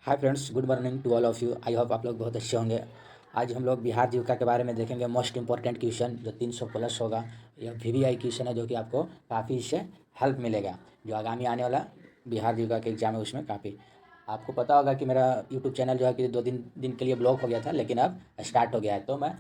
Hi friends, good morning to all of you. I hope आप लोग बहुत अच्छे होंगे। आज हम लोग बिहार जीविका के बारे में देखेंगे। मोस्ट इंपॉर्टेंट क्वेश्चन जो 300 प्लस होगा। यह वीवीआई क्वेश्चन है जो कि आपको काफ़ी इससे हेल्प मिलेगा। जो आगामी आने वाला बिहार जीविका के एग्ज़ाम है उसमें काफ़ी आपको पता होगा कि मेरा यूट्यूब चैनल जो है कि 2 दिन के लिए ब्लॉक हो गया था, लेकिन अब स्टार्ट हो गया है। तो मैं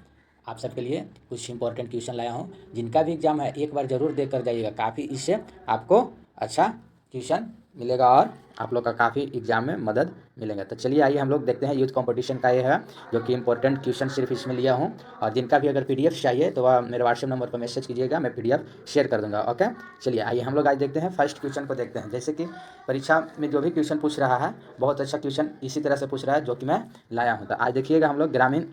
आप सबके लिए कुछ इंपॉर्टेंट क्वेश्चन लाया हूँ। जिनका भी एग्ज़ाम है एक बार ज़रूर देख कर जाइएगा। काफ़ी इससे आपको अच्छा क्वेश्चन मिलेगा और आप लोग का काफ़ी एग्जाम में मदद मिलेगा। तो चलिए आइए हम लोग देखते हैं। यूथ कंपटीशन का ये है जो कि इंपॉर्टेंट क्वेश्चन सिर्फ इसमें लिया हूँ। और जिनका भी अगर पीडीएफ चाहिए तो वह मेरे व्हाट्सएप नंबर पर मैसेज कीजिएगा, मैं पीडीएफ शेयर कर दूंगा। ओके, चलिए आइए हम लोग आज देखते हैं। फर्स्ट क्वेश्चन को देखते हैं। जैसे कि परीक्षा में जो भी क्वेश्चन पूछ रहा है बहुत अच्छा क्वेश्चन इसी तरह से पूछ रहा है जो कि मैं लाया हूँ। तो आज देखिएगा हम लोग ग्रामीण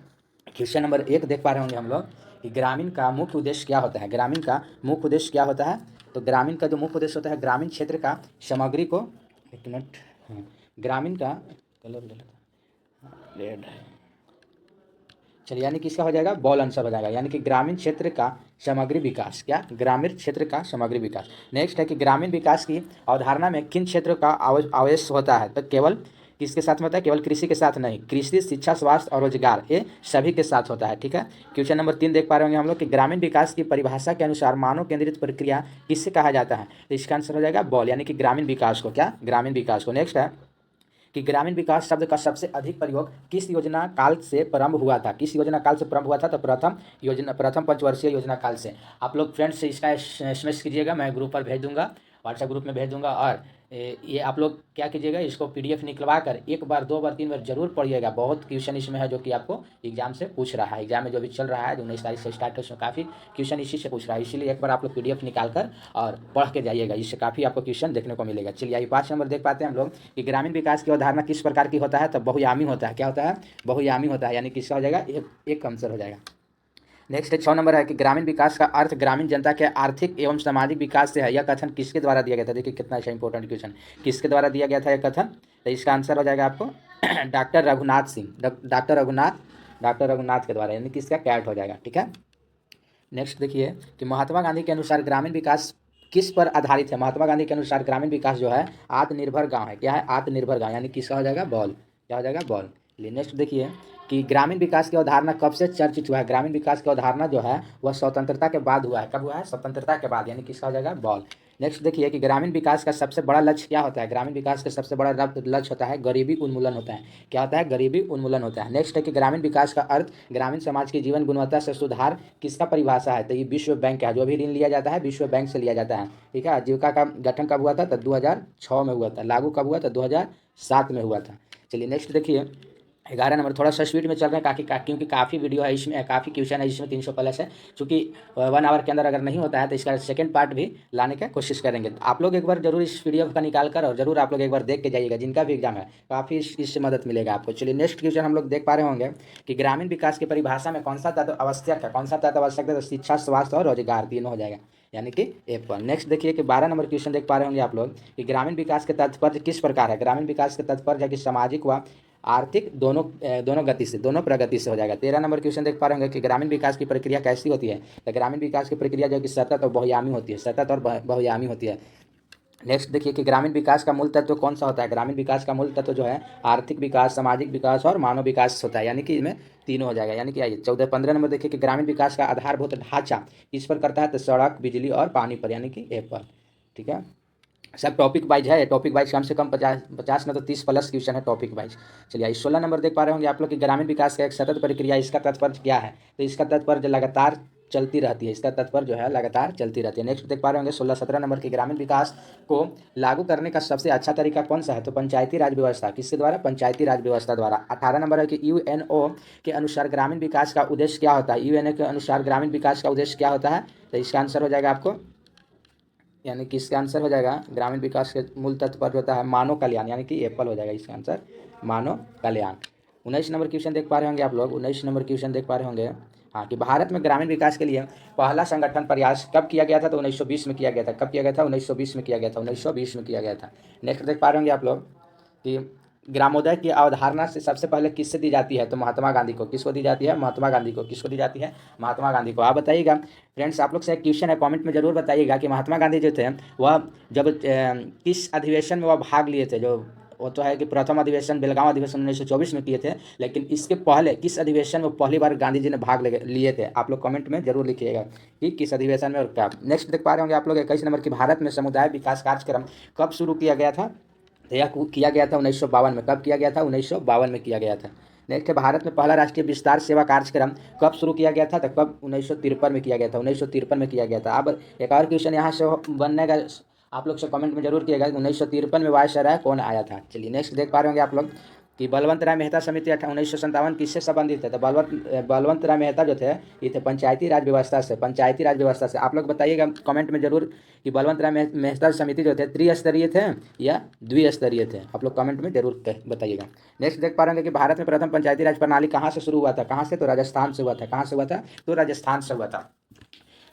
क्वेश्चन नंबर 1 देख पा रहे होंगे हम लोग कि ग्रामीण का मुख्य उद्देश्य क्या होता है। ग्रामीण का मुख्य उद्देश्य क्या होता है? तो ग्रामीण का जो मुख्य उद्देश्य होता है ग्रामीण क्षेत्र का सामग्री को एक मिनट ग्रामीण का कलर ले लेता रेड। चलिए यानी कि इसका हो जाएगा बॉल आंसर हो जाएगा। यानी कि ग्रामीण क्षेत्र का समग्री विकास। क्या? ग्रामीण क्षेत्र का समग्री विकास। नेक्स्ट है कि ग्रामीण विकास की अवधारणा में किन क्षेत्रों का आवेश होता है? तो केवल किसके साथ में होता है? केवल कृषि के साथ नहीं, कृषि, शिक्षा, स्वास्थ्य और रोजगार ये सभी के साथ होता है। ठीक है। क्वेश्चन नंबर 3 देख पा रहे होंगे हम लोग कि ग्रामीण विकास की परिभाषा के अनुसार मानव केंद्रित प्रक्रिया किससे कहा जाता है? तो इसका आंसर हो जाएगा बॉल, यानी कि ग्रामीण विकास को। क्या? ग्रामीण विकास को। नेक्स्ट है कि ग्रामीण विकास शब्द का सबसे अधिक प्रयोग किस योजना काल से प्रारंभ हुआ था? किस योजना काल से प्रारंभ हुआ था? तो प्रथम पंचवर्षीय योजना काल से। आप लोग फ्रेंड्स से इसका एसएमएस कीजिएगा, मैं ग्रुप पर भेज दूंगा, व्हाट्सएप ग्रुप में भेज दूंगा। और ये आप लोग क्या कीजिएगा, इसको पीडीएफ निकलवा कर 1 बार 2 बार 3 बार जरूर पढ़िएगा। बहुत क्वेश्चन इसमें है जो कि आपको एग्जाम से पूछ रहा है। एग्जाम में जो भी चल रहा है जो 19 तारीख से स्टार्ट है उसमें काफ़ी क्वेश्चन इसी से पूछ रहा है। इसीलिए एक बार आप लोग पीडीएफ निकाल कर और पढ़ के जाइएगा, इससे काफ़ी आपको क्वेश्चन देखने को मिलेगा। चलिए आइए 5 नंबर देख पाते हैं हम लोग कि ग्रामीण विकास की अवधारणा किस प्रकार की होता है? तो बहुयामी होता है। क्या होता है? बहुयामी होता है। यानी किसका हो जाएगा? एक आंसर हो जाएगा। नेक्स्ट 6 नंबर है कि ग्रामीण विकास का अर्थ ग्रामीण जनता के आर्थिक एवं सामाजिक विकास से है। यह कथन किसके द्वारा दिया गया था? देखिए कितना अच्छा इंपॉर्टेंट क्वेश्चन, किसके द्वारा दिया गया था यह कथन? तो इसका आंसर हो जाएगा आपको डॉक्टर रघुनाथ सिंह, डॉक्टर रघुनाथ के द्वारा, यानी कि इसका कैट हो जाएगा। ठीक है। नेक्स्ट देखिए कि महात्मा गांधी के अनुसार ग्रामीण विकास किस पर आधारित है? महात्मा गांधी के अनुसार ग्रामीण विकास जो है आत्मनिर्भर गांव है। क्या है? आत्मनिर्भर गांव, यानी किसका हो जाएगा? बॉल। क्या हो जाएगा? बॉल। नेक्स्ट देखिए कि ग्रामीण विकास की अवधारणा कब से चर्चित हुआ है? ग्रामीण विकास की अवधारणा जो है वह स्वतंत्रता के बाद हुआ है। कब हुआ है? स्वतंत्रता के बाद, यानी किसका हो जाएगा? बॉल। नेक्स्ट देखिए कि ग्रामीण विकास का सबसे बड़ा लक्ष्य क्या होता है? ग्रामीण विकास का सबसे बड़ा लक्ष्य होता है गरीबी उन्मूलन होता है। क्या होता है? गरीबी उन्मूलन होता है। नेक्स्ट है कि ग्रामीण विकास का अर्थ ग्रामीण समाज की जीवन गुणवत्ता से सुधार किसका परिभाषा है? तो ये विश्व बैंक का है। जो भी ऋण लिया जाता है विश्व बैंक से लिया जाता है। ठीक है। आजीविका का गठन कब हुआ था? तो 2006 में हुआ था। लागू कब हुआ था? 2007 में हुआ था। चलिए नेक्स्ट देखिए 11 नंबर। थोड़ा सा स्पीड में चल रहे हैं क्योंकि काफ़ी वीडियो है इसमें, काफ़ी क्वेश्चन है इसमें, 300 प्लस है। चूँकि 1 आवर के अंदर अगर नहीं होता है तो इसका सेकंड पार्ट भी लाने का कोशिश करेंगे। आप लोग एक बार जरूर इस पीडीएफ का निकाल कर और जरूर आप लोग एक बार देख के जाइएगा, जिनका भी एग्जाम है काफ़ी इससे मदद मिलेगा आपको। चलिए नेक्स्ट क्वेश्चन हम लोग देख पा रहे होंगे कि ग्रामीण विकास की परिभाषा में कौन सा तत्व आवश्यक है? कौन सा तत्व आवश्यक है? तो शिक्षा, स्वास्थ्य और रोजगार, तीनों हो जाएगा, यानी कि एप्पल। नेक्स्ट देखिए कि 12 नंबर क्वेश्चन देख पा रहे होंगे आप लोग कि ग्रामीण विकास के तात्पर्य किस प्रकार है? ग्रामीण विकास के तात्पर्य है कि सामाजिक व आर्थिक दोनों प्रगति से हो जाएगा। 13 नंबर क्वेश्चन देख पा रहे होंगे कि ग्रामीण विकास की प्रक्रिया कैसी होती है? तो ग्रामीण विकास की प्रक्रिया जो कि सतत और बहुयामी होती है। सतत और बहुयामी होती है। नेक्स्ट देखिए कि ग्रामीण विकास का मूल तत्व कौन सा होता है? ग्रामीण विकास का मूल तत्व जो है आर्थिक विकास, सामाजिक विकास और मानव विकास होता है, यानी कि इसमें तीनों हो जाएगा। यानी कि आइए 15 नंबर देखिए कि ग्रामीण विकास का आधारभूत ढांचा किस पर करता है? तो सड़क, बिजली और पानी पर, यानी कि ए पर। ठीक है। सब टॉपिक वाइज है। टॉपिक वाइज कम से कम 50 न तो 30 प्लस क्वेश्चन है टॉपिक वाइज। चलिए 16 नंबर देख पा रहे होंगे आप लोग कि ग्रामीण विकास का एक सतत प्रक्रिया, इसका तात्पर्य क्या है? तो इसका तात्पर्य लगातार चलती रहती है। इसका तात्पर्य जो है लगातार चलती रहती है। नेक्स्ट देख पा रहे होंगे 16-17 नंबर की ग्रामीण विकास को लागू करने का सबसे अच्छा तरीका कौन सा है? तो पंचायती राज व्यवस्था। किसके द्वारा? पंचायती राज व्यवस्था द्वारा। 18 नंबर है कि यूएनओ के अनुसार ग्रामीण विकास का उद्देश्य क्या होता है? यूएनओ के अनुसार ग्रामीण विकास का उद्देश्य क्या होता है? तो इसका आंसर हो जाएगा आपको, यानी कि इसका आंसर हो जाएगा ग्रामीण विकास के मूल तत्व पर होता है मानव कल्याण, यानी कि एप्पल हो जाएगा इसका आंसर, मानव कल्याण। 19 नंबर क्वेश्चन देख पा रहे होंगे आप लोग। 19 नंबर क्वेश्चन देख पा रहे होंगे हाँ कि भारत में ग्रामीण विकास के लिए पहला संगठन प्रयास कब किया गया था? तो 1920 में किया गया था। कब किया गया था? 1920 में किया गया था। 1920 में किया गया था। नेक्स्ट देख पा रहे होंगे आप लोग कि ग्रामोदय की अवधारणा से सबसे पहले किससे दी जाती है? तो महात्मा गांधी को। किसको दी जाती है? महात्मा गांधी को। किसको दी जाती है? महात्मा गांधी को। आप बताइएगा फ्रेंड्स, आप लोग से एक क्वेश्चन है, कमेंट में जरूर बताइएगा कि महात्मा गांधी जो थे वह जब किस अधिवेशन में वह भाग लिए थे? जो वो तो है कि प्रथम अधिवेशन बेलगांव अधिवेशन 1924 में किए थे, लेकिन इसके पहले किस अधिवेशन में पहली बार गांधी जी ने भाग लिए थे? आप लोग कमेंट में जरूर लिखिएगा कि किस अधिवेशन में और क्या। नेक्स्ट देख पा रहे होंगे आप लोग 21 नंबर की, भारत में समुदाय विकास कार्यक्रम कब शुरू किया गया था? तो यह किया गया था 1952 में। कब किया गया था? 1952 में किया गया था। नेक्स्ट है, भारत में पहला राष्ट्रीय विस्तार सेवा कार्यक्रम कब शुरू किया गया था? तो कब? 1953 में किया गया था। 1953 में किया गया था। अब एक और क्वेश्चन यहाँ से बनने का, आप लोग से कमेंट में जरूर किएगा 1953 में वायसराय कौन आया था। चलिए नेक्स्ट देख पा रहे होंगे आप लोग कि बलवंत राय मेहता समिति 1957 किससे संबंधित है? तो बलवंत राय मेहता जो थे ये थे पंचायती राज व्यवस्था से। पंचायती राज व्यवस्था से आप लोग बताइएगा कमेंट में जरूर कि बलवंत राय मेहता समिति जो थे त्रिस्तरीय थे या द्विस्तरीय थे? आप लोग कमेंट में जरूर बताइएगा। नेक्स्ट देख पा रहे हैं कि भारत में प्रथम पंचायती राज प्रणाली कहाँ से शुरू हुआ था? कहाँ से? तो राजस्थान से हुआ था। कहाँ से हुआ था? तो राजस्थान से हुआ था।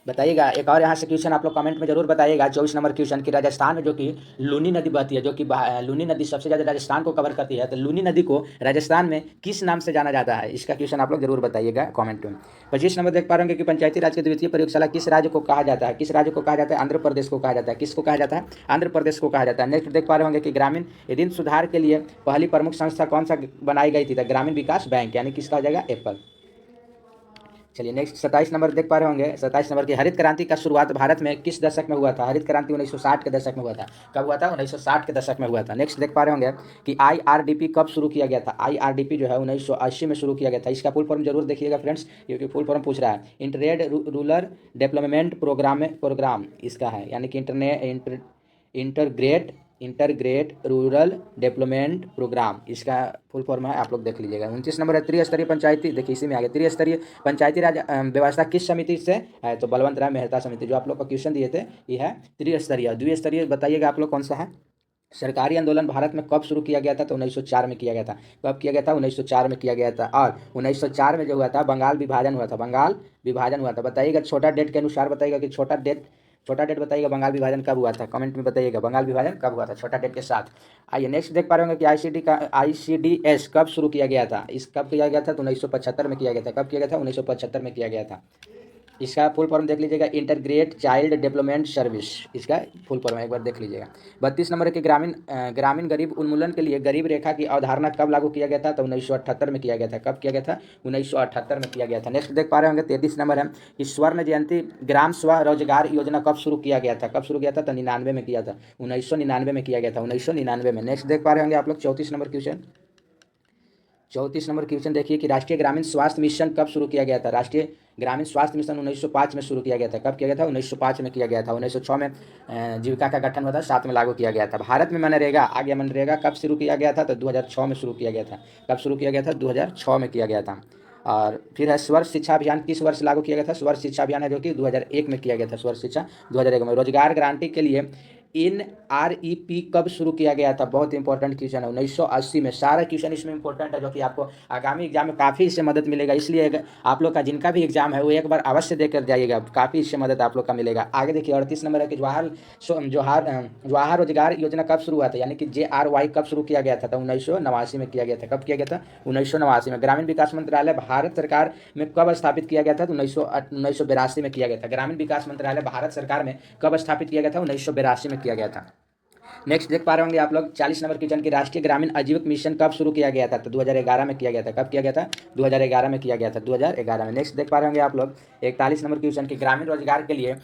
बताइएगा। एक और यहाँ से क्वेश्चन आप लोग कमेंट में जरूर बताइएगा 24 नंबर क्वेश्चन की, राजस्थान में जो कि लूनी नदी बहती है, जो कि लूनी नदी सबसे ज़्यादा राजस्थान को कवर करती है, तो लूनी नदी को राजस्थान में किस नाम से जाना जाता है? इसका क्वेश्चन आप लोग जरूर बताइएगा कमेंट में। 25 नंबर देख पा रहे हैं कि पंचायती राज की द्वितीय प्रयोगशाला किस राज्य को कहा जाता है? किस राज्य को कहा जाता है? आंध्र प्रदेश को कहा जाता है। किसको कहा जाता है? आंध्र प्रदेश को कहा जाता है। नेक्स्ट देख पा रहे होंगे कि ग्रामीण ऋण सुधार के लिए पहली प्रमुख संस्था कौन सा बनाई गई थी? तो ग्रामीण विकास बैंक, यानी किसका हो जाएगा? एप्पल। चलिए नेक्स्ट 27 नंबर देख पा रहे होंगे। 27 नंबर की, हरित क्रांति का शुरुआत भारत में किस दशक में हुआ था? हरित क्रांति 1960 के दशक में हुआ था। कब हुआ था? 1960 के दशक में हुआ था। नेक्स्ट देख पा रहे होंगे कि IRDP कब शुरू किया गया था? IRDP जो है 1980 में शुरू किया गया था। इसका फुल फॉर्म जरूर देखिएगा फ्रेंड्स, क्योंकि फुल फॉर्म पूछ रहा है। इंटरेड रूरल डेवलपमेंट प्रोग्राम इसका है, यानी कि इंटरग्रेट रूरल डेवलपमेंट प्रोग्राम, इसका फुल फॉर्म है। आप लोग देख लीजिएगा। 29 नंबर है, त्रिस्तरीय पंचायती, देखिए इसी में आगे, त्रिस्तरीय पंचायती राज व्यवस्था किस समिति से है? तो बलवंत राय मेहता समिति। जो आप लोग को क्वेश्चन दिए थे ये है त्रिस्तरीय। द्विस्तरीय बताइएगा आप लोग कौन सा है? सरकारी आंदोलन भारत में कब शुरू किया गया था? तो 1904 में किया गया था। कब किया गया था? 1904 में किया गया था। और 1904 में जो हुआ था बंगाल विभाजन हुआ था। बंगाल विभाजन हुआ था। बताइएगा छोटा डेट के अनुसार, बताइएगा कि छोटा डेट बताइएगा बंगाल विभाजन कब हुआ था? कमेंट में बताइएगा बंगाल विभाजन कब हुआ था छोटा डेट के साथ। आइए नेक्स्ट देख पा रहे होंगे कि ICDS कब शुरू किया गया था? इस कब किया गया था? तो 1975 में किया गया था। कब किया गया था? 1975 में किया गया था। इसका फुल फॉर्म देख लीजिएगा, इंटरग्रेट चाइल्ड डेवलपमेंट सर्विस, इसका फुल फॉर्म एक बार देख लीजिएगा। 32 नंबर के, ग्रामीण गरीब उन्मूलन के लिए गरीब रेखा की अवधारणा कब लागू किया गया था? तो 1978 में किया गया था। कब किया गया था? 1978 में किया गया था। नेक्स्ट देख पा रहे होंगे 33 नंबर है कि स्वर्ण जयंती ग्राम स्वरोजगार योजना कब शुरू किया गया था? कब शुरू किया था? तो 99 में किया था। 1999 में किया गया था। 1999 में। नेक्स्ट देख पा रहे होंगे आप लोग 34 नंबर क्वेश्चन। 34 नंबर क्वेश्चन देखिए कि राष्ट्रीय ग्रामीण स्वास्थ्य मिशन कब शुरू किया गया था? राष्ट्रीय ग्रामीण स्वास्थ्य मिशन 1905 में शुरू किया गया था। कब किया गया था? 1905 में किया गया था। 1906 में जीविका का गठन हुआ था, 7 में लागू किया गया था। भारत में मनरेगा आ गया। मनरेगा कब शुरू किया गया था? तो 2006 में शुरू किया गया था। कब शुरू किया गया था? 2006 में किया गया था। और फिर है स्वर शिक्षा अभियान किस वर्ष लागू किया गया था? स्वर शिक्षा अभियान है जो कि 2001 में किया गया था। स्वर शिक्षा 2001 में। रोजगार गारंटी के लिए NREP कब शुरू किया गया था? बहुत इंपॉर्टेंट क्वेश्चन है। 1980 में। सारा क्वेश्चन इसमें इंपॉर्टेंट है, जो कि आपको आगामी एग्जाम में काफ़ी इससे मदद मिलेगा। इसलिए आप लोग का जिनका भी एग्जाम है वो एक बार अवश्य देकर जाइएगा, काफ़ी इससे मदद आप लोग का मिलेगा। आगे देखिए 38 नंबर है कि जवाहर रोजगार योजना कब शुरू हुआ था? यानी कि JRY कब शुरू किया गया था? तो 1989 में किया गया था। कब किया गया था? 1989 में। ग्रामीण विकास मंत्रालय भारत सरकार में कब स्थापित किया गया था? तो 1982 में किया गया था। ग्रामीण विकास मंत्रालय भारत सरकार में कब स्थापित किया गया था? 1982 में किया गया था। नेक्स्ट देख पा रहे होंगे आप लोग 40 नंबर क्वेश्चन की, राष्ट्रीय ग्रामीण आजीविका मिशन कब शुरू किया गया था? तो 2011 में किया गया था। कब किया गया था? 2011 में किया गया था। 2011 में। नेक्स्ट देख पा रहे होंगे आप लोग 41 नंबर क्वेश्चन की, ग्रामीण रोजगार के लिए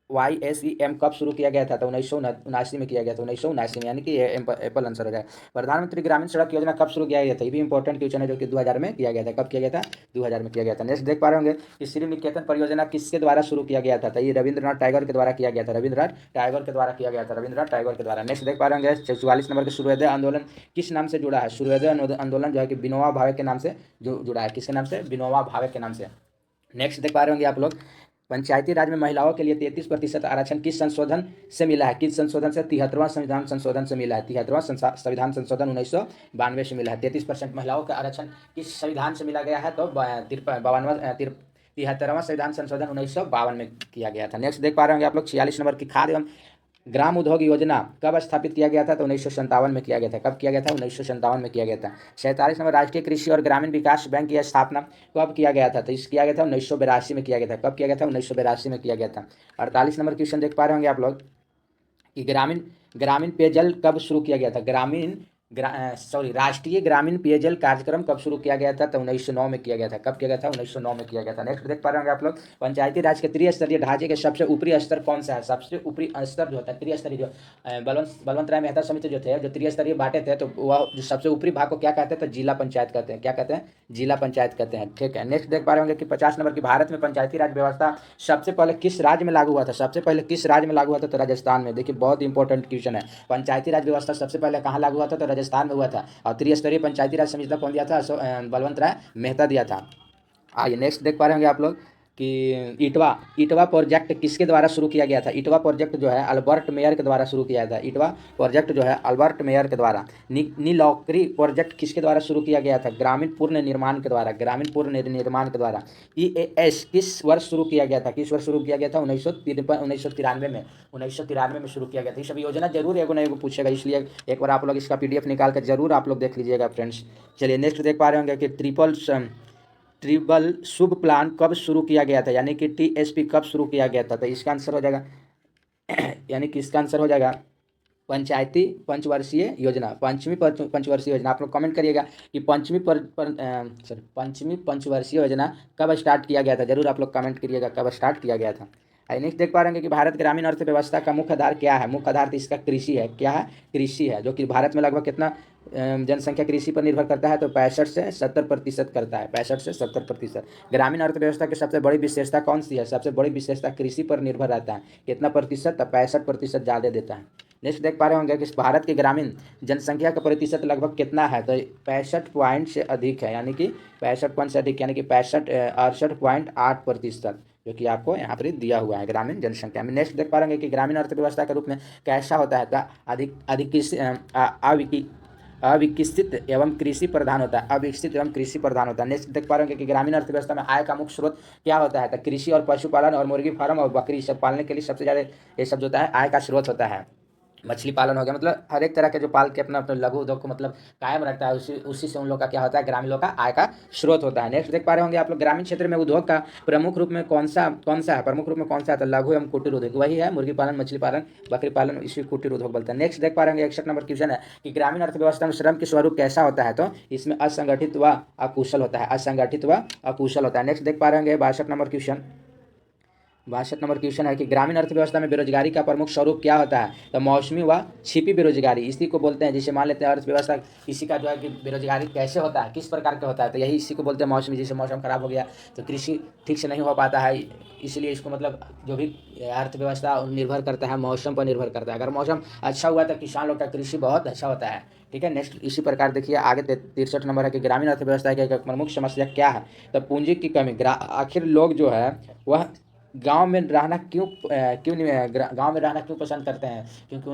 TRYSEM कब शुरू किया गया था? तो 1979 में किया गया था। 1979 में, यानी कि एप्पल आंसर हो जाएगा। प्रधानमंत्री ग्रामीण सड़क योजना कब शुरू किया गया था? ये भी इंपॉर्टेंट क्वेश्चन है, जो कि 2000 में किया गया था। कब किया गया था? 2000 में किया गया था। नेक्स्ट देख पा रहे होंगे कि श्री निकेतन परियोजना किसके द्वारा शुरू किया गया था? तो ये रविंद्रनाथ टैगोर के द्वारा किया गया था। रविंद्रनाथ टैगोर के द्वारा किया गया था। रविंद्रनाथ टैगोर के द्वारा। नेक्स्ट देख पा रहे होंगे 44 नंबर के, सूर्योदय आंदोलन किस नाम से जुड़ा है? सूर्योदय आंदोलन जो है कि विनोबा भावे के नाम से जुड़ा है। किसके नाम से? विनोबा भावे के नाम से। नेक्स्ट देख पा रहे होंगे आप लोग, पंचायती राज में महिलाओं के लिए 33% आरक्षण किस संशोधन से मिला है? किस संशोधन से? 73वां संविधान संशोधन से मिला है। 73वां संविधान संशोधन 1992 से मिला है। 33% महिलाओं का आरक्षण किस संविधान से मिला गया है? तो 73वां संविधान संशोधन 1952 में किया गया था। नेक्स्ट देख पा रहे होंगे आप लोग 46 नंबर की, खाद्य एवं ग्राम उद्योग योजना कब स्थापित किया गया था? तो 1957 में किया गया था। कब किया गया था? 1957 में किया गया था। 47 नंबर, राष्ट्रीय कृषि और ग्रामीण विकास बैंक की स्थापना कब किया गया था? तो इस किया गया था 1982 में किया गया था। कब किया गया था? 1982 में किया गया था। 48 नंबर क्वेश्चन देख पा रहे होंगे आप लोग कि ग्रामीण पेयजल कब शुरू किया गया था? राष्ट्रीय ग्रामीण पेयजल कार्यक्रम कब शुरू किया गया था? तो 1909 में किया गया था। कब किया गया था? 1909 में किया गया था। नेक्स्ट देख पा रहे होंगे आप लोग, पंचायती राज के त्रिस्तरीय ढांचे के सबसे ऊपरी स्तर कौन सा है? सबसे ऊपरी स्तर जो होता है त्रिस्तरीय, जो बलवंत राय मेहता समिति जो थे, जो त्रिस्तरीय बांटे थे, तो वह जो सबसे ऊपरी भाग को क्या कहते हैं? तो जिला पंचायत कहते हैं। क्या कहते हैं? जिला पंचायत कहते हैं। ठीक है, नेक्स्ट देख पा रहे होंगे कि 50 नंबर की, भारत में पंचायती राज व्यवस्था सबसे पहले किस राज्य में लागू हुआ था? सबसे पहले किस राज्य में लागू हुआ था? तो राजस्थान में। देखिए बहुत इंपॉर्टेंट क्वेश्चन है। पंचायती राज व्यवस्था सबसे पहले कहाँ लागू हुआ था? तो राजस्थान में हुआ था। और त्रिस्तरीय पंचायती राज संहिता कौन दिया था? बलवंत राय मेहता दिया था। आइए नेक्स्ट देख पा रहे होंगे आप लोग कि इटवा प्रोजेक्ट किसके द्वारा शुरू किया गया था? इटवा प्रोजेक्ट जो है अल्बर्ट मेयर के द्वारा शुरू किया था। इटवा प्रोजेक्ट जो है अल्बर्ट मेयर के द्वारा। नीलौकरी प्रोजेक्ट किसके द्वारा शुरू किया गया था? ग्रामीण पूर्ण निर्माण के द्वारा। ग्रामीण पूर्ण निर्माण के द्वारा। EAS किस वर्ष शुरू किया गया था? किस वर्ष शुरू किया गया था? 1993 में। 1993 में शुरू किया गया था। ये सभी योजना जरूर एगो ना एगो पूछेगा, इसलिए एक बार आप लोग इसका PDF निकाल कर जरूर आप लोग देख लीजिएगा फ्रेंड्स। चलिए नेक्स्ट देख पा रहे होंगे कि ट्रिपल शुभ प्लान कब शुरू किया गया था? यानी कि TSP कब शुरू किया गया था? तो इसका आंसर हो जाएगा यानी कि इसका आंसर हो जाएगा पंचायती पंचवर्षीय योजना। पंचवर्षीय योजना। आप लोग कमेंट करिएगा कि पंचमी पंचवर्षीय योजना कब स्टार्ट किया गया था? जरूर आप लोग कमेंट करिएगा कब स्टार्ट किया गया था। नेक्स्ट देख पा रहे हैं कि भारत ग्रामीण अर्थव्यवस्था का मुख्य आधार क्या है? मुख्य आधार तो इसका कृषि है। क्या है? कृषि है, जो कि भारत में लगभग कितना जनसंख्या कृषि पर निर्भर करता है? तो 65 से 70% करता है। 65 से 70%। ग्रामीण अर्थव्यवस्था की सबसे बड़ी विशेषता कौन सी है? सबसे बड़ी विशेषता कृषि पर निर्भर रहता है। कितना प्रतिशत? तो 65% ज़्यादा देता है। नेक्स्ट देख पा रहे होंगे कि भारत की ग्रामीण जनसंख्या का प्रतिशत लगभग कितना है? तो 65 पॉइंट से अधिक है, यानी कि 65 पॉइंट से अधिक, यानी कि 68.8%, जो कि आपको यहाँ पर दिया हुआ है ग्रामीण जनसंख्या में। नेक्स्ट देख पा रहे हैं कि ग्रामीण अर्थव्यवस्था के रूप में कैसा होता है? तो अविकसित एवं कृषि प्रधान होता है। अविकसित एवं कृषि प्रधान होता है। नेक्स्ट देख पा रहे हैं कि ग्रामीण अर्थव्यवस्था में आय का मुख्य स्रोत क्या होता है? तो कृषि और पशुपालन और मुर्गी फार्म और बकरी सब पालने के लिए सबसे ज़्यादा ये सब जो होता है आय का स्रोत होता है। मछली पालन हो गया, मतलब हर एक तरह के जो पाल के अपना अपना लघु उद्योग को मतलब कायम रखता है, उसी से उन लोग का क्या होता है? ग्रामीण लोग का आय का स्रोत होता है। नेक्स्ट देख पा रहे होंगे आप लोग, ग्रामीण क्षेत्र में उद्योग का प्रमुख रूप में कौन सा है? प्रमुख रूप में कौन सा है? तो लघु एवं कुटीर उद्योग वही है। मुर्गी पालन, मछली पालन, बकरी पालन, इसी कुटीर उद्योग बोलते हैं। नेक्स्ट देख पा रहे होंगे 61 नंबर क्वेश्चन है कि ग्रामीण अर्थव्यवस्था में श्रम के स्वरूप कैसा होता है? तो इसमें असंगठित व अकुशल होता है। असंगठित व अकुशल होता है। नेक्स्ट देख पा रहे होंगे 62 नंबर क्वेश्चन है कि ग्रामीण अर्थव्यवस्था में बेरोजगारी का प्रमुख स्वरूप क्या होता है? तो मौसमी व छिपी बेरोजगारी, इसी को बोलते हैं। जैसे मान लेते हैं अर्थव्यवस्था इसी का जो है कि बेरोजगारी कैसे होता है, किस प्रकार का होता है? तो यही इसी को बोलते हैं मौसमी। जैसे मौसम खराब हो गया तो कृषि ठीक से नहीं हो पाता है, इसलिए इसको मतलब जो भी अर्थव्यवस्था निर्भर करता है मौसम पर निर्भर करता है। अगर मौसम अच्छा हुआ तो किसान लोग का कृषि बहुत अच्छा होता है। ठीक है, नेक्स्ट इसी प्रकार देखिए आगे 63 नंबर है कि ग्रामीण अर्थव्यवस्था की एक प्रमुख समस्या क्या है? तो पूंजी की कमी। आखिर लोग जो है वह गांव में रहना गांव में रहना क्यों पसंद करते हैं? क्योंकि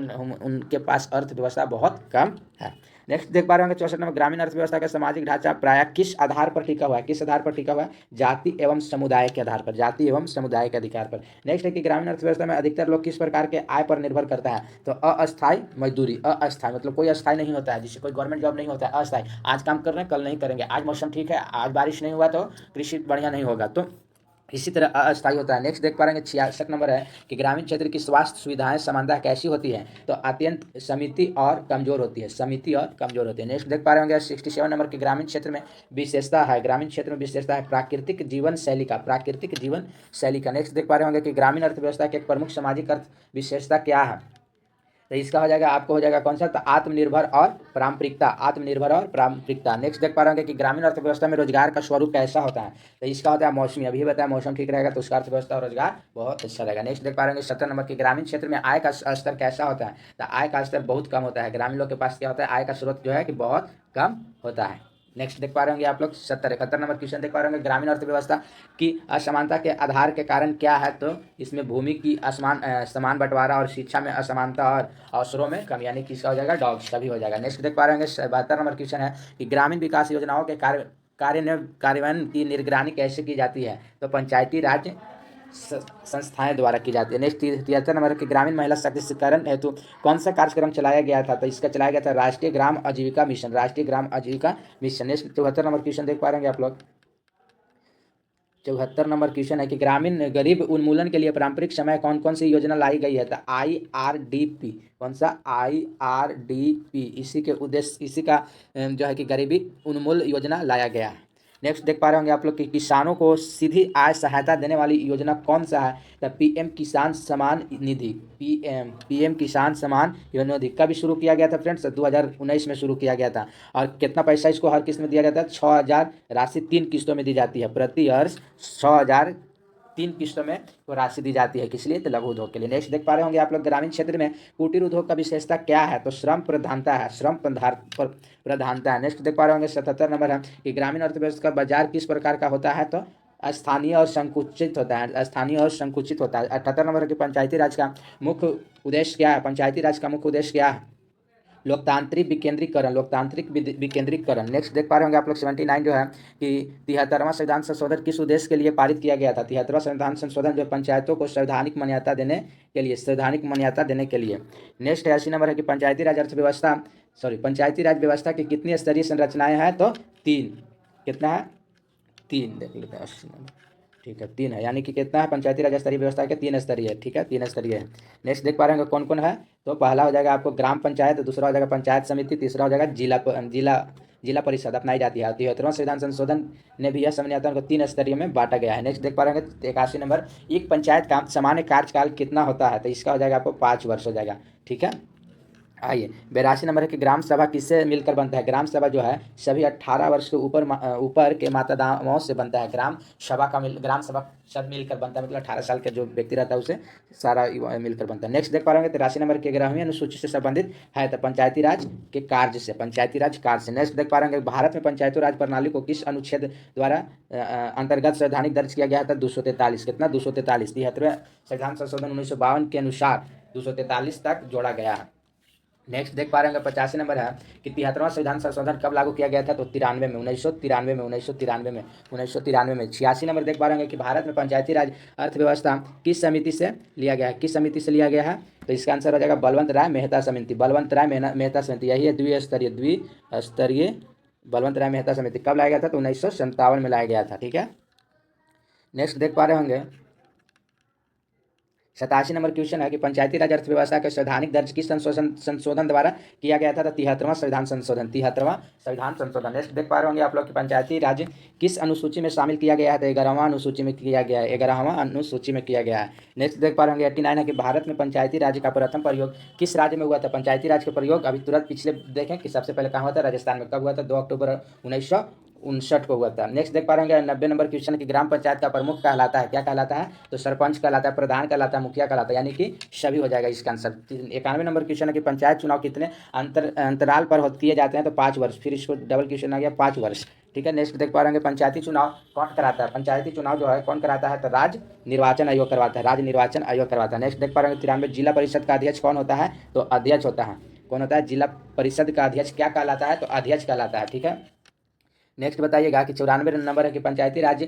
उनके पास अर्थव्यवस्था बहुत कम है। नेक्स्ट देख पा रहे होंगे 64 नंबर, ग्रामीण अर्थव्यवस्था का सामाजिक ढांचा प्रायः किस आधार पर टिका हुआ है? किस आधार पर टिका हुआ है? जाति एवं समुदाय के आधार पर। जाति एवं समुदाय के अधिकार पर। नेक्स्ट है कि ग्रामीण अर्थव्यवस्था में अधिकतर लोग किस प्रकार के आय पर निर्भर करता है? तो अस्थायी मजदूरी। अस्थायी मतलब कोई अस्थायी नहीं होता है, जिससे कोई गवर्नमेंट जॉब नहीं होता है। अस्थायी, आज काम कर रहे हैं कल नहीं करेंगे, आज मौसम ठीक है आज बारिश नहीं हुआ तो कृषि बढ़िया नहीं होगा, तो इसी तरह अस्थायी होता है। नेक्स्ट देख पा रहे हैं 66 नंबर है कि ग्रामीण क्षेत्र की स्वास्थ्य सुविधाएं समानता कैसी होती है? तो अत्यंत समिति और कमजोर होती है। समिति और कमजोर होती है। नेक्स्ट देख पा रहे होंगे 67 नंबर की ग्रामीण क्षेत्र में विशेषता है। ग्रामीण क्षेत्र में विशेषता है प्राकृतिक जीवन शैली का। प्राकृतिक जीवन शैली का। नेक्स्ट देख पा रहे होंगे कि ग्रामीण अर्थव्यवस्था की एक प्रमुख सामाजिक अर्थ विशेषता क्या है? तो इसका हो जाएगा आपको हो जाएगा कौन सा? तो आत्मनिर्भर और पारंपरिकता। आत्मनिर्भर और पारंपरिकता। नेक्स्ट देख पा रहे होंगे कि ग्रामीण अर्थव्यवस्था में रोजगार का स्वरूप कैसा होता है? तो इसका होता है मौसमी। अभी बताया मौसम ठीक रहेगा तो उसका अर्थव्यवस्था और रोजगार बहुत अच्छा रहेगा। नेक्स्ट देख पा रहे होंगे 70 नंबर की ग्रामीण क्षेत्र में आय का स्तर कैसा होता है? तो आय का स्तर बहुत कम होता है। ग्रामीण लोग के पास क्या होता है? आय का स्रोत जो है कि बहुत कम होता है। नेक्स्ट देख पा रहे होंगे आप लोग 71 नंबर क्वेश्चन देख पा रहे होंगे, ग्रामीण अर्थव्यवस्था की असमानता के आधार के कारण क्या है? तो इसमें भूमि की समान बंटवारा और शिक्षा में असमानता और अवसरों में कमी, यानी किसका हो जाएगा? डॉग्स का भी हो जाएगा। नेक्स्ट देख पा रहे होंगे 72 नंबर क्वेश्चन है कि ग्रामीण विकास योजनाओं के कार्यान्वयन की निगरानी कैसे की जाती है? तो पंचायती राज संस्थाएं द्वारा की जाती है। नेक्स्ट 73 नंबर की ग्रामीण महिला सशक्तिकरण हेतु कौन सा कार्यक्रम चलाया गया था? तो इसका चलाया गया था राष्ट्रीय ग्राम आजीविका मिशन। राष्ट्रीय ग्राम आजीविका मिशन। नेक्स्ट 74 नंबर क्वेश्चन देख पा रहे हैं आप लोग 74 नंबर क्वेश्चन है कि ग्रामीण गरीब उन्मूलन के लिए पारंपरिक समय कौन कौन सी योजना लाई गई है? तो IRDP, कौन सा? IRDP, इसी के उद्देश्य, इसी का जो है कि गरीबी उन्मूलन योजना लाया गया है। नेक्स्ट देख पा रहे होंगे आप लोग कि किसानों को सीधी आय सहायता देने वाली योजना कौन सा है? तो PM किसान सम्मान निधि, PM किसान सम्मान निधि कब शुरू किया गया था फ्रेंड्स? 2019 में शुरू किया गया था। और कितना पैसा इसको हर किस्त में दिया जाता है? 6,000 राशि 3 किस्तों में दी जाती है। प्रति वर्ष 6,000 3 किस्तों में तो राशि दी जाती है। किस लिए? तो लघु उद्योग के लिए। नेक्स्ट देख पा रहे होंगे आप लोग ग्रामीण क्षेत्र में कुटीर उद्योग का विशेषता क्या है? तो श्रम प्रधानता है, श्रम प्रधानता है। नेक्स्ट देख पा रहे होंगे 77 नंबर है कि ग्रामीण अर्थव्यवस्था का बाजार किस प्रकार का होता है? तो स्थानीय और संकुचित होता है, स्थानीय और संकुचित होता है। 78 नंबर है कि पंचायती राज का मुख्य उद्देश्य क्या है? पंचायती राज का मुख्य उद्देश्य क्या है? लोकतांत्रिक विकेंद्रीकरण, लोकतांत्रिक विकेंद्रीकरण। नेक्स्ट देख पा रहे होंगे आप लोग 79 जो है कि 73वां संविधान संशोधन किस उद्देश्य के लिए पारित किया गया था? 73वां संविधान संशोधन जो पंचायतों को संवैधानिक मान्यता देने के लिए, संवैधानिक मान्यता देने के लिए। नेक्स्ट 80 नंबर है कि पंचायती राज अर्थव्यवस्था, पंचायती राज व्यवस्था की कितनी स्तरीय संरचनाएं हैं? तो 3। कितना है? 3 देख लेते हैं। 80 नंबर, ठीक है, 3 है। यानी कि कितना है? पंचायती राज स्तरीय व्यवस्था के 3 स्तरीय है। ठीक है, 3 स्तरीय है। नेक्स्ट देख पा रहे हैं कौन कौन है? तो पहला हो जाएगा आपको ग्राम पंचायत, दूसरा हो जाएगा पंचायत समिति, तीसरा हो जाएगा जिला परिषद अपनाई जाती है। 73वां संविधान संशोधन ने भी यह समझौता को 3 स्तरीय में बांटा गया है। नेक्स्ट देख पा रहे हैं 81 नंबर, एक पंचायत का सामान्य कार्यकाल कितना होता है? तो इसका हो जाएगा आपको 5 वर्ष हो जाएगा। ठीक है, आइए 82 नंबर है कि ग्राम सभा किससे मिलकर बनता है? ग्राम सभा जो है सभी 18 वर्ष के ऊपर के मतदाताओं से बनता है। ग्राम सभा सब मिलकर बनता है, मतलब 18 साल का जो व्यक्ति रहता है उसे सारा मिलकर बनता है। नेक्स्ट देख पा रहे हैं 83 नंबर के 11वीं अनुसूची से संबंधित है तो पंचायती राज के कार्य से, पंचायती राज कार्य से। नेक्स्ट देख पा रहे हैं भारत में पंचायती राज प्रणाली को किस अनुच्छेद द्वारा अंतर्गत संवैधानिक दर्ज किया गया था? 243। कितना? 243। 73वें संविधान संशोधन 1952 के अनुसार 243 तक जोड़ा गया है। नेक्स्ट देख पा रहे हैं 85 नंबर है कि 73वां संविधान संशोधन कब लागू किया गया था? तो 93 में, 1993 में, 1993 में। 86 नंबर देख पा रहे हैं कि भारत में पंचायती राज अर्थव्यवस्था किस समिति से लिया गया है? किस समिति से लिया गया है? तो इसका आंसर हो जाएगा बलवंत राय मेहता समिति, बलवंत राय मेहता समिति। यही है द्विस्तरीय बलवंत राय मेहता समिति। कब लाया गया था? तो 1957 में लाया गया था। ठीक है, नेक्स्ट देख पा रहे होंगे 87 नंबर क्वेश्चन है कि पंचायती राज अर्थव्यवस्था के संवैधानिक दर्ज किस संशोधन द्वारा किया गया था? तो 73वां संविधान संशोधन, 73वां संविधान संशोधन। नेक्स्ट देख पा रहे होंगे आप लोग कि पंचायती राज किस अनुसूची में शामिल किया गया है? तो 11वां अनुसूची में किया गया है, 11वां अनुसूची में किया गया है। नेक्स्ट देख पा रहे होंगे 89 है कि भारत में पंचायती राज का प्रथम प्रयोग किस राज्य में हुआ था? पंचायती राज का प्रयोग अभी तुरंत पिछले देखें कि सबसे पहले कहाँ हुआ था? राजस्थान में। कब हुआ था? 2 अक्टूबर 1959 को हुआ था। नेक्स्ट देख पा रहे हैं 90 नंबर क्वेश्चन की ग्राम पंचायत का प्रमुख कहलाता है, क्या कहलाता है? तो सरपंच कहलाता है, प्रधान कहलाता है, मुखिया कहलाता है, यानी कि सभी हो जाएगा इसका आंसर। 91 नंबर क्वेश्चन है कि पंचायत चुनाव कितने अंतराल पर किए जाते हैं? तो 5 वर्ष। फिर इसको डबल क्वेश्चन आ गया 5 वर्ष। ठीक है, नेक्स्ट देख पा रहे हैं पंचायती चुनाव कौन कराता है? पंचायती चुनाव जो है कौन कराता है? तो राज्य निर्वाचन आयोग करवाता है, राज्य निर्वाचन आयोग करवाता है। नेक्स्ट देख पा रहे हैं 93 जिला परिषद का अध्यक्ष कौन होता है? तो अध्यक्ष होता है। कौन होता है? जिला परिषद का अध्यक्ष क्या कहलाता है? तो अध्यक्ष कहलाता है। ठीक है, नेक्स्ट बताइएगा कि 94 नंबर है कि पंचायती राज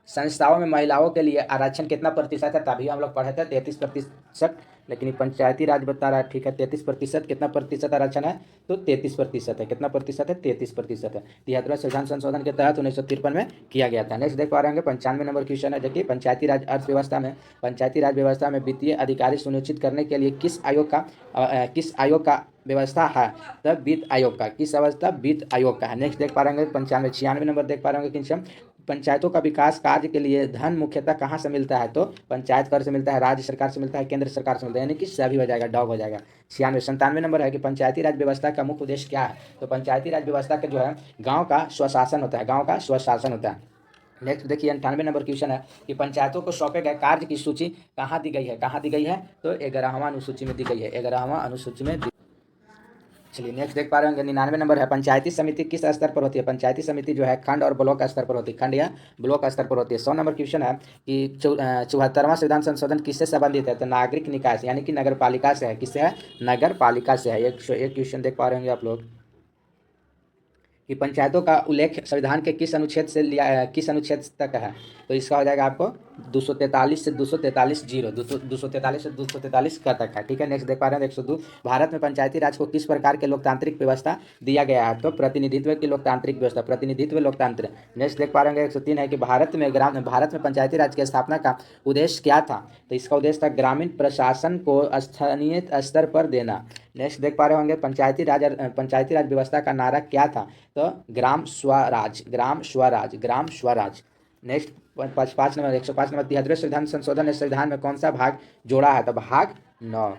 संस्थाओं में महिलाओं के लिए आरक्षण कितना प्रतिशत है? तभी हम लोग पढ़े थे 33%, लेकिन पंचायती राज बता रहा है। ठीक है, 33%। कितना प्रतिशत आरक्षण है? तो 33% है। कितना प्रतिशत है? 33% है। 73वें संविधान संशोधन के तहत 1953 में किया गया था। नेक्स्ट देख पा रहे हैं 95 नंबर क्वेश्चन है जो कि पंचायती राज अर्थव्यवस्था में, पंचायती राज व्यवस्था में वित्तीय अधिकारी सुनिश्चित करने के लिए किस आयोग का व्यवस्था है? तब वित्त आयोग का। किस अवस्था? वित्त आयोग का है। नेक्स्ट देख पा रहे हैं 96 नंबर देख पा रहे होंगे कि पंचायतों का विकास कार्य के लिए धन मुख्यतः कहाँ से मिलता है? तो पंचायत कर से मिलता है, राज्य सरकार से मिलता है, केंद्र सरकार से मिलता है, यानी कि सभी हो जाएगा, डॉग हो जाएगा। 97 नंबर है कि पंचायती राज व्यवस्था का मुख्य उद्देश्य क्या है? तो पंचायती राज व्यवस्था का जो है गाँव का स्वशासन होता है, गाँव का स्वशासन होता है। नेक्स्ट देखिए 98 नंबर क्वेश्चन है कि पंचायतों को सौंपे गए कार्य की सूची कहाँ दी गई है? कहाँ दी गई है? तो 11वां अनुसूची में दी गई है, 11वां अनुसूची में। चलिए नेक्स्ट देख पा रहे होंगे 99 नंबर है पंचायती समिति किस स्तर पर होती है? पंचायती समिति जो है खंड और ब्लॉक स्तर पर होती है, खंड या ब्लॉक स्तर पर होती है। 100 नंबर क्वेश्चन है कि 74वां संविधान संशोधन किससे संबंधित है? तो नागरिक निकाय से, यानी कि नगर पालिका से है। किससे है? नगर पालिका से है। एक क्वेश्चन देख पा रहे होंगे आप लोग कि पंचायतों का उल्लेख संविधान के किस अनुच्छेद से लिया, किस अनुच्छेद तक है? तो इसका हो जाएगा आपको 243 से 243 जीरो 243 से 243 कर रखा है। ठीक है, नेक्स्ट देख पा रहे हैं 102, भारत में पंचायती राज को किस प्रकार के लोकतांत्रिक व्यवस्था दिया गया है? तो प्रतिनिधित्व की लोकतांत्रिक व्यवस्था, प्रतिनिधित्व लोकतंत्र। नेक्स्ट देख पा रहे हैं 103 है कि भारत में पंचायती राज की स्थापना का उद्देश्य क्या था? तो इसका उद्देश्य था ग्रामीण प्रशासन को स्थानीय स्तर पर देना। नेक्स्ट देख पा रहे होंगे पंचायती राज व्यवस्था का नारा क्या था? तो ग्राम स्वराज, ग्राम स्वराज, ग्राम स्वराज। नेक्स्ट 105 नंबर 73वें संविधान संशोधन ने संविधान में कौन सा भाग जोड़ा है? तो भाग 9।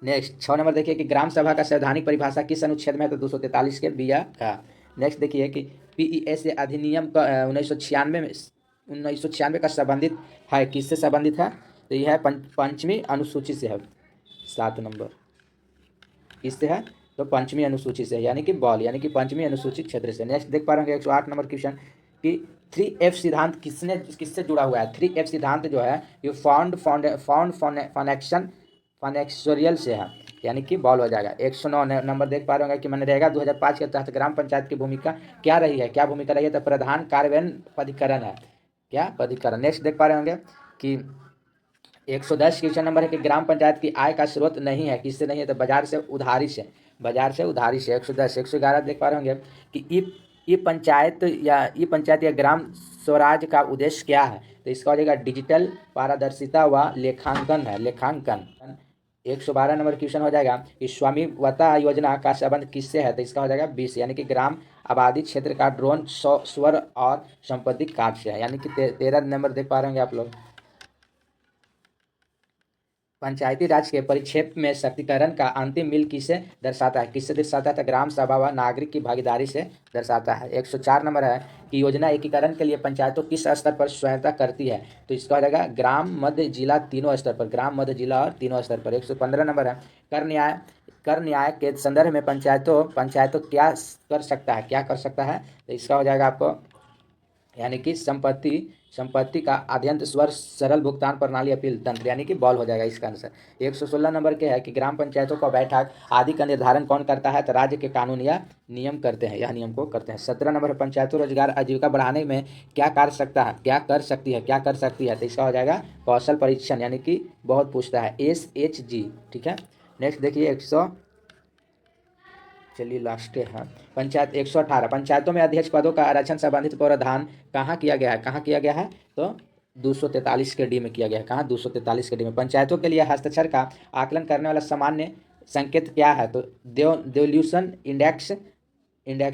नेक्स्ट 6 नंबर देखिए कि ग्राम सभा का संवैधानिक परिभाषा किस अनुच्छेद में है? तो 243 के बिया का। नेक्स्ट देखिए कि पीईएस अधिनियम का 1996 का संबंधित है, किससे संबंधित है? तो यह है पंचमी अनुसूची से है। 7 नंबर किससे है? तो पंचमी अनुसूची से, यानी कि पंचमी अनुसूचित क्षेत्र से। नेक्स्ट देख पा रहे हैं 108 नंबर क्वेश्चन कि 3F सिद्धांत किससे जुड़ा हुआ है? 3F सिद्धांत जो है ये फाउंड फनेक्सोरियल से है, यानी कि बॉल हो जाएगा। 109 नंबर देख पा रहे होंगे कि मनरेगा 2005 के तहत ग्राम पंचायत की भूमिका क्या रही है? क्या भूमिका रही है? तो प्रधान कार्यान्वयन प्राधिकरण है। क्या? प्राधिकरण। नेक्स्ट देख पा रहे होंगे कि 110 क्वेश्चन नंबर है कि ग्राम पंचायत की आय का स्रोत नहीं है, किससे नहीं है? तो बाजार से उधारी से, बाजार से उधारी से। 110 111 देख पा रहे होंगे कि ई पंचायत या ग्राम स्वराज का उद्देश्य क्या है? तो इसका हो जाएगा डिजिटल पारदर्शिता व लेखांकन है, लेखांकन। 112 नंबर क्वेश्चन हो जाएगा कि स्वामित्व योजना का संबंध किससे है? तो इसका हो जाएगा 20, यानी कि ग्राम आबादी क्षेत्र का ड्रोन स्वर और संपत्ति कार्ड से है, यानी कि 13 नंबर देख पा रहे होंगे आप लोग। पंचायती राज के परिक्षेप में शक्तिकरण का अंतिम मिल किसे दर्शाता है? किससे दर्शाता है? ग्राम सभा व नागरिक की भागीदारी से दर्शाता है। 104 नंबर है कि योजना एकीकरण के लिए पंचायतों किस स्तर पर सहायता करती है? तो इसका हो जाएगा ग्राम, मध्य, जिला तीनों स्तर पर, ग्राम, मध्य, जिला और तीनों स्तर पर। 115 नंबर है कर न्याय के संदर्भ में पंचायतों क्या कर सकता है? क्या कर सकता है? तो इसका हो जाएगा आपको, यानी कि संपत्ति का अध्ययन स्वर सरल भुगतान प्रणाली अपील तंत्र, यानी कि बॉल हो जाएगा इसका आंसर। 116 नंबर के है कि ग्राम पंचायतों का बैठक आदि का निर्धारण कौन करता है? तो राज्य के कानून या नियम करते हैं, या नियम को करते हैं। 17 नंबर पंचायतों रोजगार आजीविका बढ़ाने में क्या कर सकती है? तो इसका हो जाएगा कौशल परीक्षण, यानी कि बहुत पूछता है, SHG। ठीक है, नेक्स्ट देखिए चलिए लास्ट है पंचायत 118 पंचायतों में अध्यक्ष पदों का आरक्षण संबंधित प्रावधान कहाँ किया गया है? तो 243 के डी में किया गया है। कहाँ? 243 के डी में। पंचायतों के लिए हस्ताक्षर का आकलन करने वाला सामान्य संकेत क्या है? तो डेवल्यूशन इंडेक्स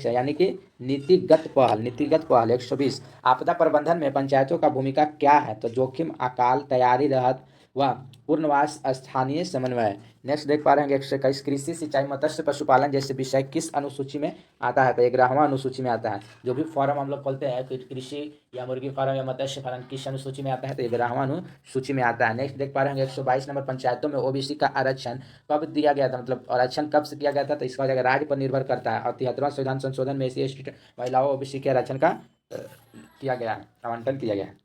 है, यानी कि नीतिगत पहल। 120 आपदा प्रबंधन में पंचायतों का भूमिका क्या है? तो जोखिम, अकाल, तैयारी, राहत व पूर्णवास, स्थानीय समन्वय। नेक्स्ट देख पा रहे हैं 121 कृषि, सिंचाई, मत्स्य पशुपालन जैसे विषय किस अनुसूची में आता है? तो 11वां अनुसूची में आता है। जो भी फॉर्म हम लोग खोलते हैं कि कृषि या मुर्गी फार्म या मत्स्य पालन किस अनुसूची में आता है? तो 11वां अनुसूची में आता है। नेक्स्ट देख पा रहे हैं 122 नंबर पंचायतों में OBC का आरक्षण कब दिया गया था? मतलब आरक्षण कब से किया गया था? तो इसका जगह राज्य पर निर्भर करता है। और 73वां संविधान संशोधन में SC/ST महिलाओं OBC के आरक्षण का किया गया है, आवंटन किया गया है।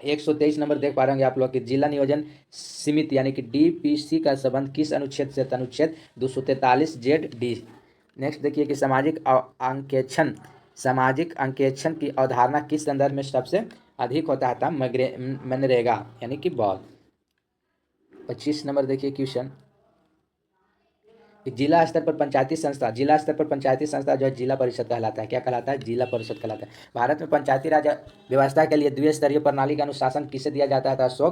123 नंबर देख पा रहे होंगे आप लोग कि जिला नियोजन समिति यानी कि DPC का संबंध किस अनुच्छेद से? अनुच्छेद 243 ZD। नेक्स्ट देखिए कि सामाजिक अंकेक्षण की अवधारणा किस संदर्भ में सबसे अधिक होता है? मनरेगा, यानी कि बॉल। 25 नंबर देखिए क्वेश्चन, जिला स्तर पर पंचायती संस्था जो है जिला परिषद कहलाता है। क्या कहलाता है? जिला परिषद कहलाता है। भारत में पंचायती राज व्यवस्था के लिए द्विस्तरीय प्रणाली का अनुशासन किसे दिया जाता है? तो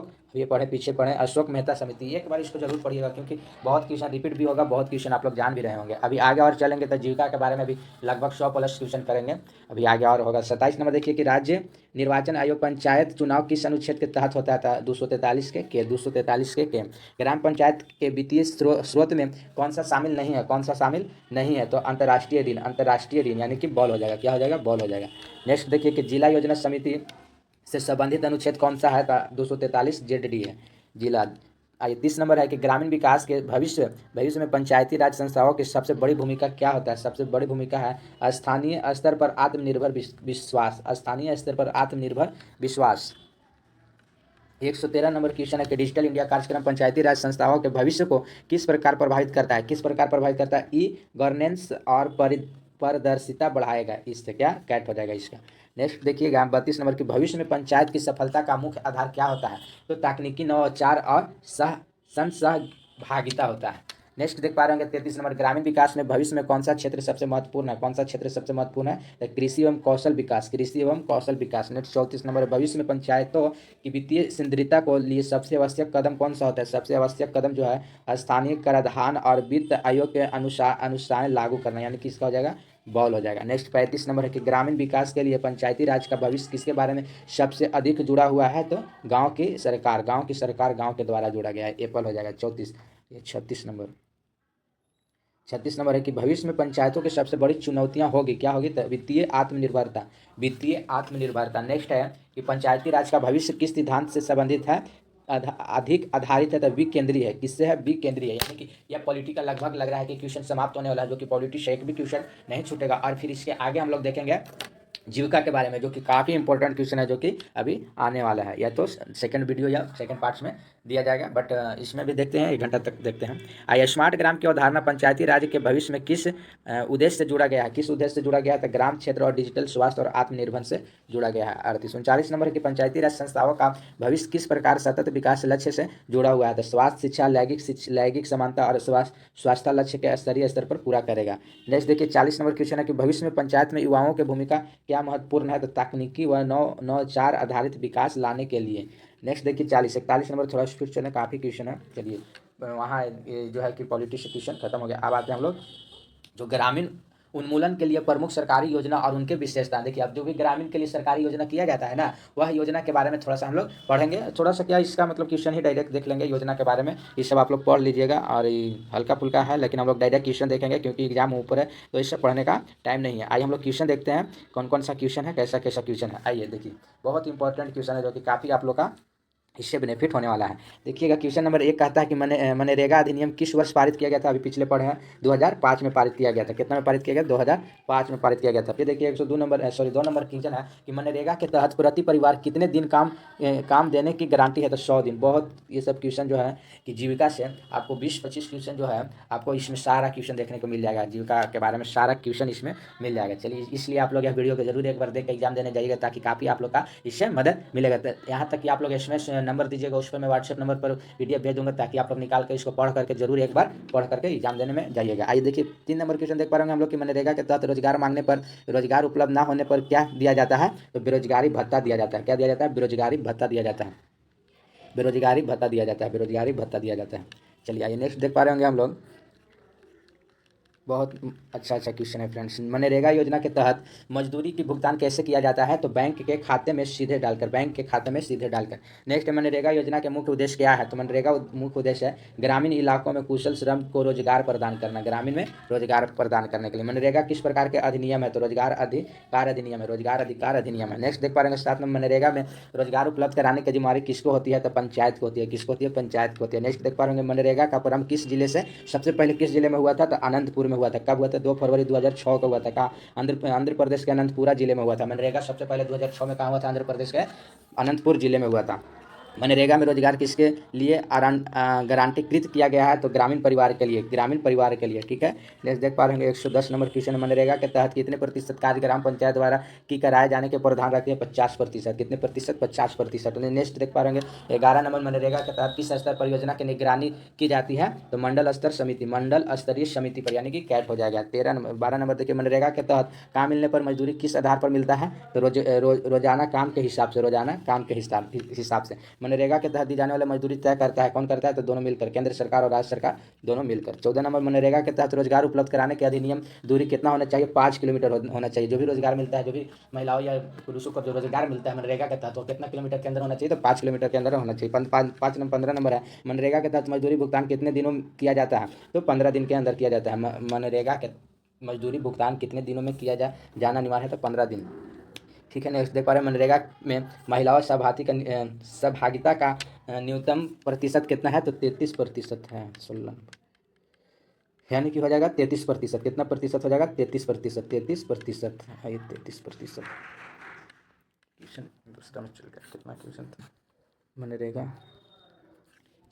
पीछे पढ़े अशोक मेहता समिति। एक बार इसको जरूर पढ़िएगा, क्योंकि बहुत क्वेश्चन रिपीट भी होगा, बहुत क्वेश्चन आप लोग जान भी रहे होंगे। अभी आगे और चलेंगे तो जीविका के बारे में भी लगभग 100+ क्वेश्चन करेंगे, अभी आगे और होगा। 27 नंबर देखिए कि राज्य निर्वाचन आयोग पंचायत चुनाव किस अनुच्छेद के तहत होता था? 243 के। ग्राम पंचायत के वित्तीय स्रोत में कौन सा शामिल नहीं है? तो अंतर्राष्ट्रीय ऋण, यानी कि बॉल हो जाएगा। क्या हो जाएगा? बॉल हो जाएगा। नेक्स्ट देखिए कि जिला योजना समिति से संबंधित अनुच्छेद कौन सा है? 243 ZD है, जिला। 30 नंबर है कि ग्रामीण विकास के भविष्य में पंचायती राज संस्थाओं की सबसे बड़ी भूमिका क्या होता है? सबसे बड़ी भूमिका है स्थानीय स्तर पर आत्मनिर्भर विश्वास। 113 नंबर क्वेश्चन है कि डिजिटल इंडिया कार्यक्रम पंचायती राज संस्थाओं के भविष्य को किस प्रकार प्रभावित करता है? ई गवर्नेंस और पारदर्शिता बढ़ाएगा। इससे क्या कैट हो जाएगा इसका। नेक्स्ट देखिएगा 32 नंबर की, भविष्य में पंचायत की सफलता का मुख्य आधार क्या होता है? तो तकनीकी नवाचार और सहभागिता होता है। नेक्स्ट देख पा रहे होंगे 33 नंबर, ग्रामीण विकास में भविष्य में कौन सा क्षेत्र सबसे महत्वपूर्ण है? कौन सा क्षेत्र सबसे महत्वपूर्ण है? तो कृषि एवं कौशल विकास, कृषि एवं कौशल विकास। नेक्स्ट 34 नंबर, भविष्य में पंचायतों की वित्तीय संदृढ़ता को लिए सबसे आवश्यक कदम कौन सा होता है? सबसे आवश्यक कदम जो है स्थानीय कराधान और वित्त आयोग के अनुसार लागू करना, यानी कि इसका हो जाएगा बॉल हो जाएगा। नेक्स्ट 35 नंबर है कि ग्रामीण विकास के लिए पंचायती राज का भविष्य किसके बारे में सबसे अधिक जुड़ा हुआ है? तो गांव की सरकार, गांव के द्वारा जुड़ा गया है, एप्पल हो जाएगा 34। ये 36 नंबर है कि भविष्य में पंचायतों की सबसे बड़ी चुनौतियां होगी, क्या होगी? तो वित्तीय आत्मनिर्भरता, वित्तीय आत्मनिर्भरता। नेक्स्ट है कि पंचायती राज का भविष्य किस सिद्धांत से संबंधित है? अधिक आधारित है तो विकेंद्रीय है। किससे है? विकेंद्रीय, यानी कि यह पॉलिटिकल लगभग लग रहा है कि क्वेश्चन समाप्त होने वाला है, जो कि पॉलिटिक्स एक भी क्वेश्चन नहीं छूटेगा। और फिर इसके आगे हम लोग देखेंगे जीविका के बारे में, जो कि काफ़ी इंपॉर्टेंट क्वेश्चन है, जो कि अभी आने वाला है, या तो सेकंड वीडियो या सेकंड पार्ट्स में दिया जाएगा, बट इसमें भी देखते हैं, 1 घंटा तक देखते हैं। आइए, स्मार्ट ग्राम की अवधारणा पंचायती राज के भविष्य में किस उद्देश्य से जुड़ा गया है? किस उद्देश्य से जुड़ा गया है? तो ग्राम क्षेत्र और डिजिटल स्वास्थ्य और आत्मनिर्भर से जुड़ा गया है। 38 39 नंबर की, पंचायती राज संस्थाओं का भविष्य किस प्रकार सतत विकास लक्ष्य से जुड़ा हुआ है? तो स्वास्थ्य, शिक्षा, लैंगिक समानता और स्वास्थ्य लक्ष्य के स्तरीय स्तर पर पूरा करेगा। नेक्स्ट देखिए 40 नंबर क्वेश्चन है कि भविष्य में पंचायत में युवाओं की भूमिका क्या महत्वपूर्ण है? तो तकनीकी व नवाचार आधारित विकास लाने के लिए। नेक्स्ट देखिए 40 41 नंबर, थोड़ा क्वेश्चन है, काफ़ी क्वेश्चन है। चलिए वहाँ ये जो है कि पॉलिटिक्स क्वेश्चन खत्म हो गया। अब आते हैं हम लोग जो ग्रामीण उन्मूलन के लिए प्रमुख सरकारी योजना और उनके विशेषता। देखिए, अब जो भी ग्रामीण के लिए सरकारी योजना किया जाता है ना, वह योजना के बारे में थोड़ा सा हम लोग पढ़ेंगे। थोड़ा सा क्या इसका मतलब क्वेश्चन ही डायरेक्ट देख लेंगे योजना के बारे में, ये सब आप लोग पढ़ लीजिएगा। और हल्का फुल्का है, लेकिन हम लोग डायरेक्ट क्वेश्चन देखेंगे क्योंकि एग्जाम ऊपर है, तो इससे पढ़ने का टाइम नहीं है। आइए हम लोग क्वेश्चन देखते हैं, कौन कौन सा क्वेश्चन है, कैसा कैसा क्वेश्चन है। आइए देखिए, बहुत इंपॉर्टेंट क्वेश्चन है, जो कि काफ़ी आप लोग का इससे बेनिफिट होने वाला है। देखिएगा क्वेश्चन नंबर 1 कहता है कि मनरेगा अधिनियम किस वर्ष पारित किया गया था? अभी पिछले पढ़े हैं, 2005 में पारित किया गया था। कितना में पारित किया गया? 2005 में पारित किया गया था। फिर देखिए 102 नंबर 2 नंबर क्वेश्चन है कि मनरेगा के तहत प्रति परिवार कितने दिन काम देने की गारंटी है? तो 100 दिन। बहुत ये सब क्वेश्चन जो है कि जीविका से आपको 20-25 क्वेश्चन जो है आपको इसमें सारा क्वेश्चन देखने को मिल जाएगा, जीविका के बारे में सारा क्वेश्चन इसमें मिल जाएगा। चलिए, इसलिए आप लोग यह वीडियो को जरूर एक बार देख के एग्जाम देने जाइएगा, ताकि काफ़ी आप लोग का इससे मदद मिलेगा। तो यहाँ तक कि आप लोग एसएमएस नंबर दीजिएगा, उस पर मैं व्हाट्सएप नंबर पर पीडीएफ भेज दूंगा, ताकि आप लोग निकाल के इसको पढ़ करके जरूर एक बार पढ़ करके एग्जाम देने में जाइएगा। आइए देखिए 3 नंबर क्वेश्चन देख पा रहे हैं हम लोग कि मनरेगा के तहत रोजगार मांगने पर, रोजगार उपलब्ध ना होने पर क्या दिया जाता है? तो बेरोजगारी भत्ता दिया जाता है। क्या दिया जाता है? बेरोजगारी भत्ता दिया जाता है। बेरोजगारी भत्ता दिया जाता है, बेरोजगारी भत्ता दिया जाता है। चलिए आइए नेक्स्ट देख पा रहे होंगे हम लोग, बहुत अच्छा क्वेश्चन है फ्रेंड्स। मनरेगा योजना के तहत मजदूरी की भुगतान कैसे किया जाता है? तो बैंक के खाते में सीधे डालकर, बैंक के खाते में सीधे डालकर। नेक्स्ट, मनरेगा योजना के मुख्य उद्देश्य क्या है? तो मनरेगा मुख्य उद्देश्य है ग्रामीण इलाकों में कुशल श्रम को रोजगार प्रदान करना, ग्रामीण में रोजगार प्रदान करने के लिए। मनरेगा किस प्रकार के अधिनियम है? तो रोजगार अधिकार अधिनियम है, रोजगार अधिकार अधिनियम है। नेक्स्ट देख पा रहे हैं 7 नंबर, मनरेगा में रोजगार उपलब्ध कराने की जिम्मेदारी किसको होती है? तो पंचायत को होती है। किसको होती है? पंचायत को होती है। नेक्स्ट देख पा रहे हैं मनरेगा का प्रारंभ किस जिले से सबसे पहले किस जिले में हुआ था? तो अनंतपुर में हुआ था। कब हुआ था? 2 फरवरी 2006 को हुआ था। कहाँ? आंध्र प्रदेश के अनंतपुरा जिले में हुआ था। मनरेगा सबसे पहले 2006 में कहाँ हुआ था? आंध्र प्रदेश के अनंतपुर जिले में हुआ था। मनरेगा में रोजगार किसके लिए गारंटीकृत किया गया है? तो ग्रामीण परिवार के लिए, ग्रामीण परिवार के लिए। ठीक है, नेक्स्ट देख पा रहे हैं 110 नंबर क्वेश्चन, मनरेगा के तहत कितने प्रतिशत कार्य ग्राम पंचायत द्वारा की कराए जाने के प्रावधान रखते हैं? 50%। कितने प्रतिशत? 50%। नेक्स्ट देख पा रहे हैं 11 नंबर, मनरेगा के तहत किस स्तर पर योजना की निगरानी की जाती है? तो मंडल स्तर समिति, मंडल स्तरीय समिति पर, यानी कि कैट हो जाएगा। 12 नंबर देखिए, मनरेगा के तहत काम मिलने पर मजदूरी किस आधार पर मिलता है? तो रोजाना काम के हिसाब से, रोजाना काम के हिसाब से। मनरेगा के तहत दी जाने वाली मजदूरी तय करता है, कौन करता है? तो दोनों मिलकर, केंद्र सरकार और राज्य सरकार दोनों मिलकर। 14 नंबर, मनरेगा के तहत रोजगार उपलब्ध कराने के अधिनियम दूरी कितना होना चाहिए? 5 किलोमीटर होना चाहिए। जो भी रोजगार मिलता है, जो भी महिलाओं या पुरुषों को जो रोजगार मिलता है मनरेगा के तहत, वो कितना किलोमीटर के अंदर होना चाहिए? तो 5 किलोमीटर के अंदर होना चाहिए। 15 नंबर है, मनरेगा के तहत मजदूरी भुगतान कितने दिनों में किया जाता है? तो 15 दिन के अंदर किया जाता है। मनरेगा के मजदूरी भुगतान कितने दिनों में किया जाना अनिवार्य है? तो 15 दिन। ठीक है, नेक्स्ट देख पा रहे हैं मनरेगा में महिलाओं सहभागिता का न्यूनतम प्रतिशत कितना है? तो 33% है। 16 यानी कि हो जाएगा 33%। कितना प्रतिशत हो जाएगा? 33%। 33% है, 33%। क्वेश्चन दूसरा में चल गया, कितना क्वेश्चन था मनरेगा?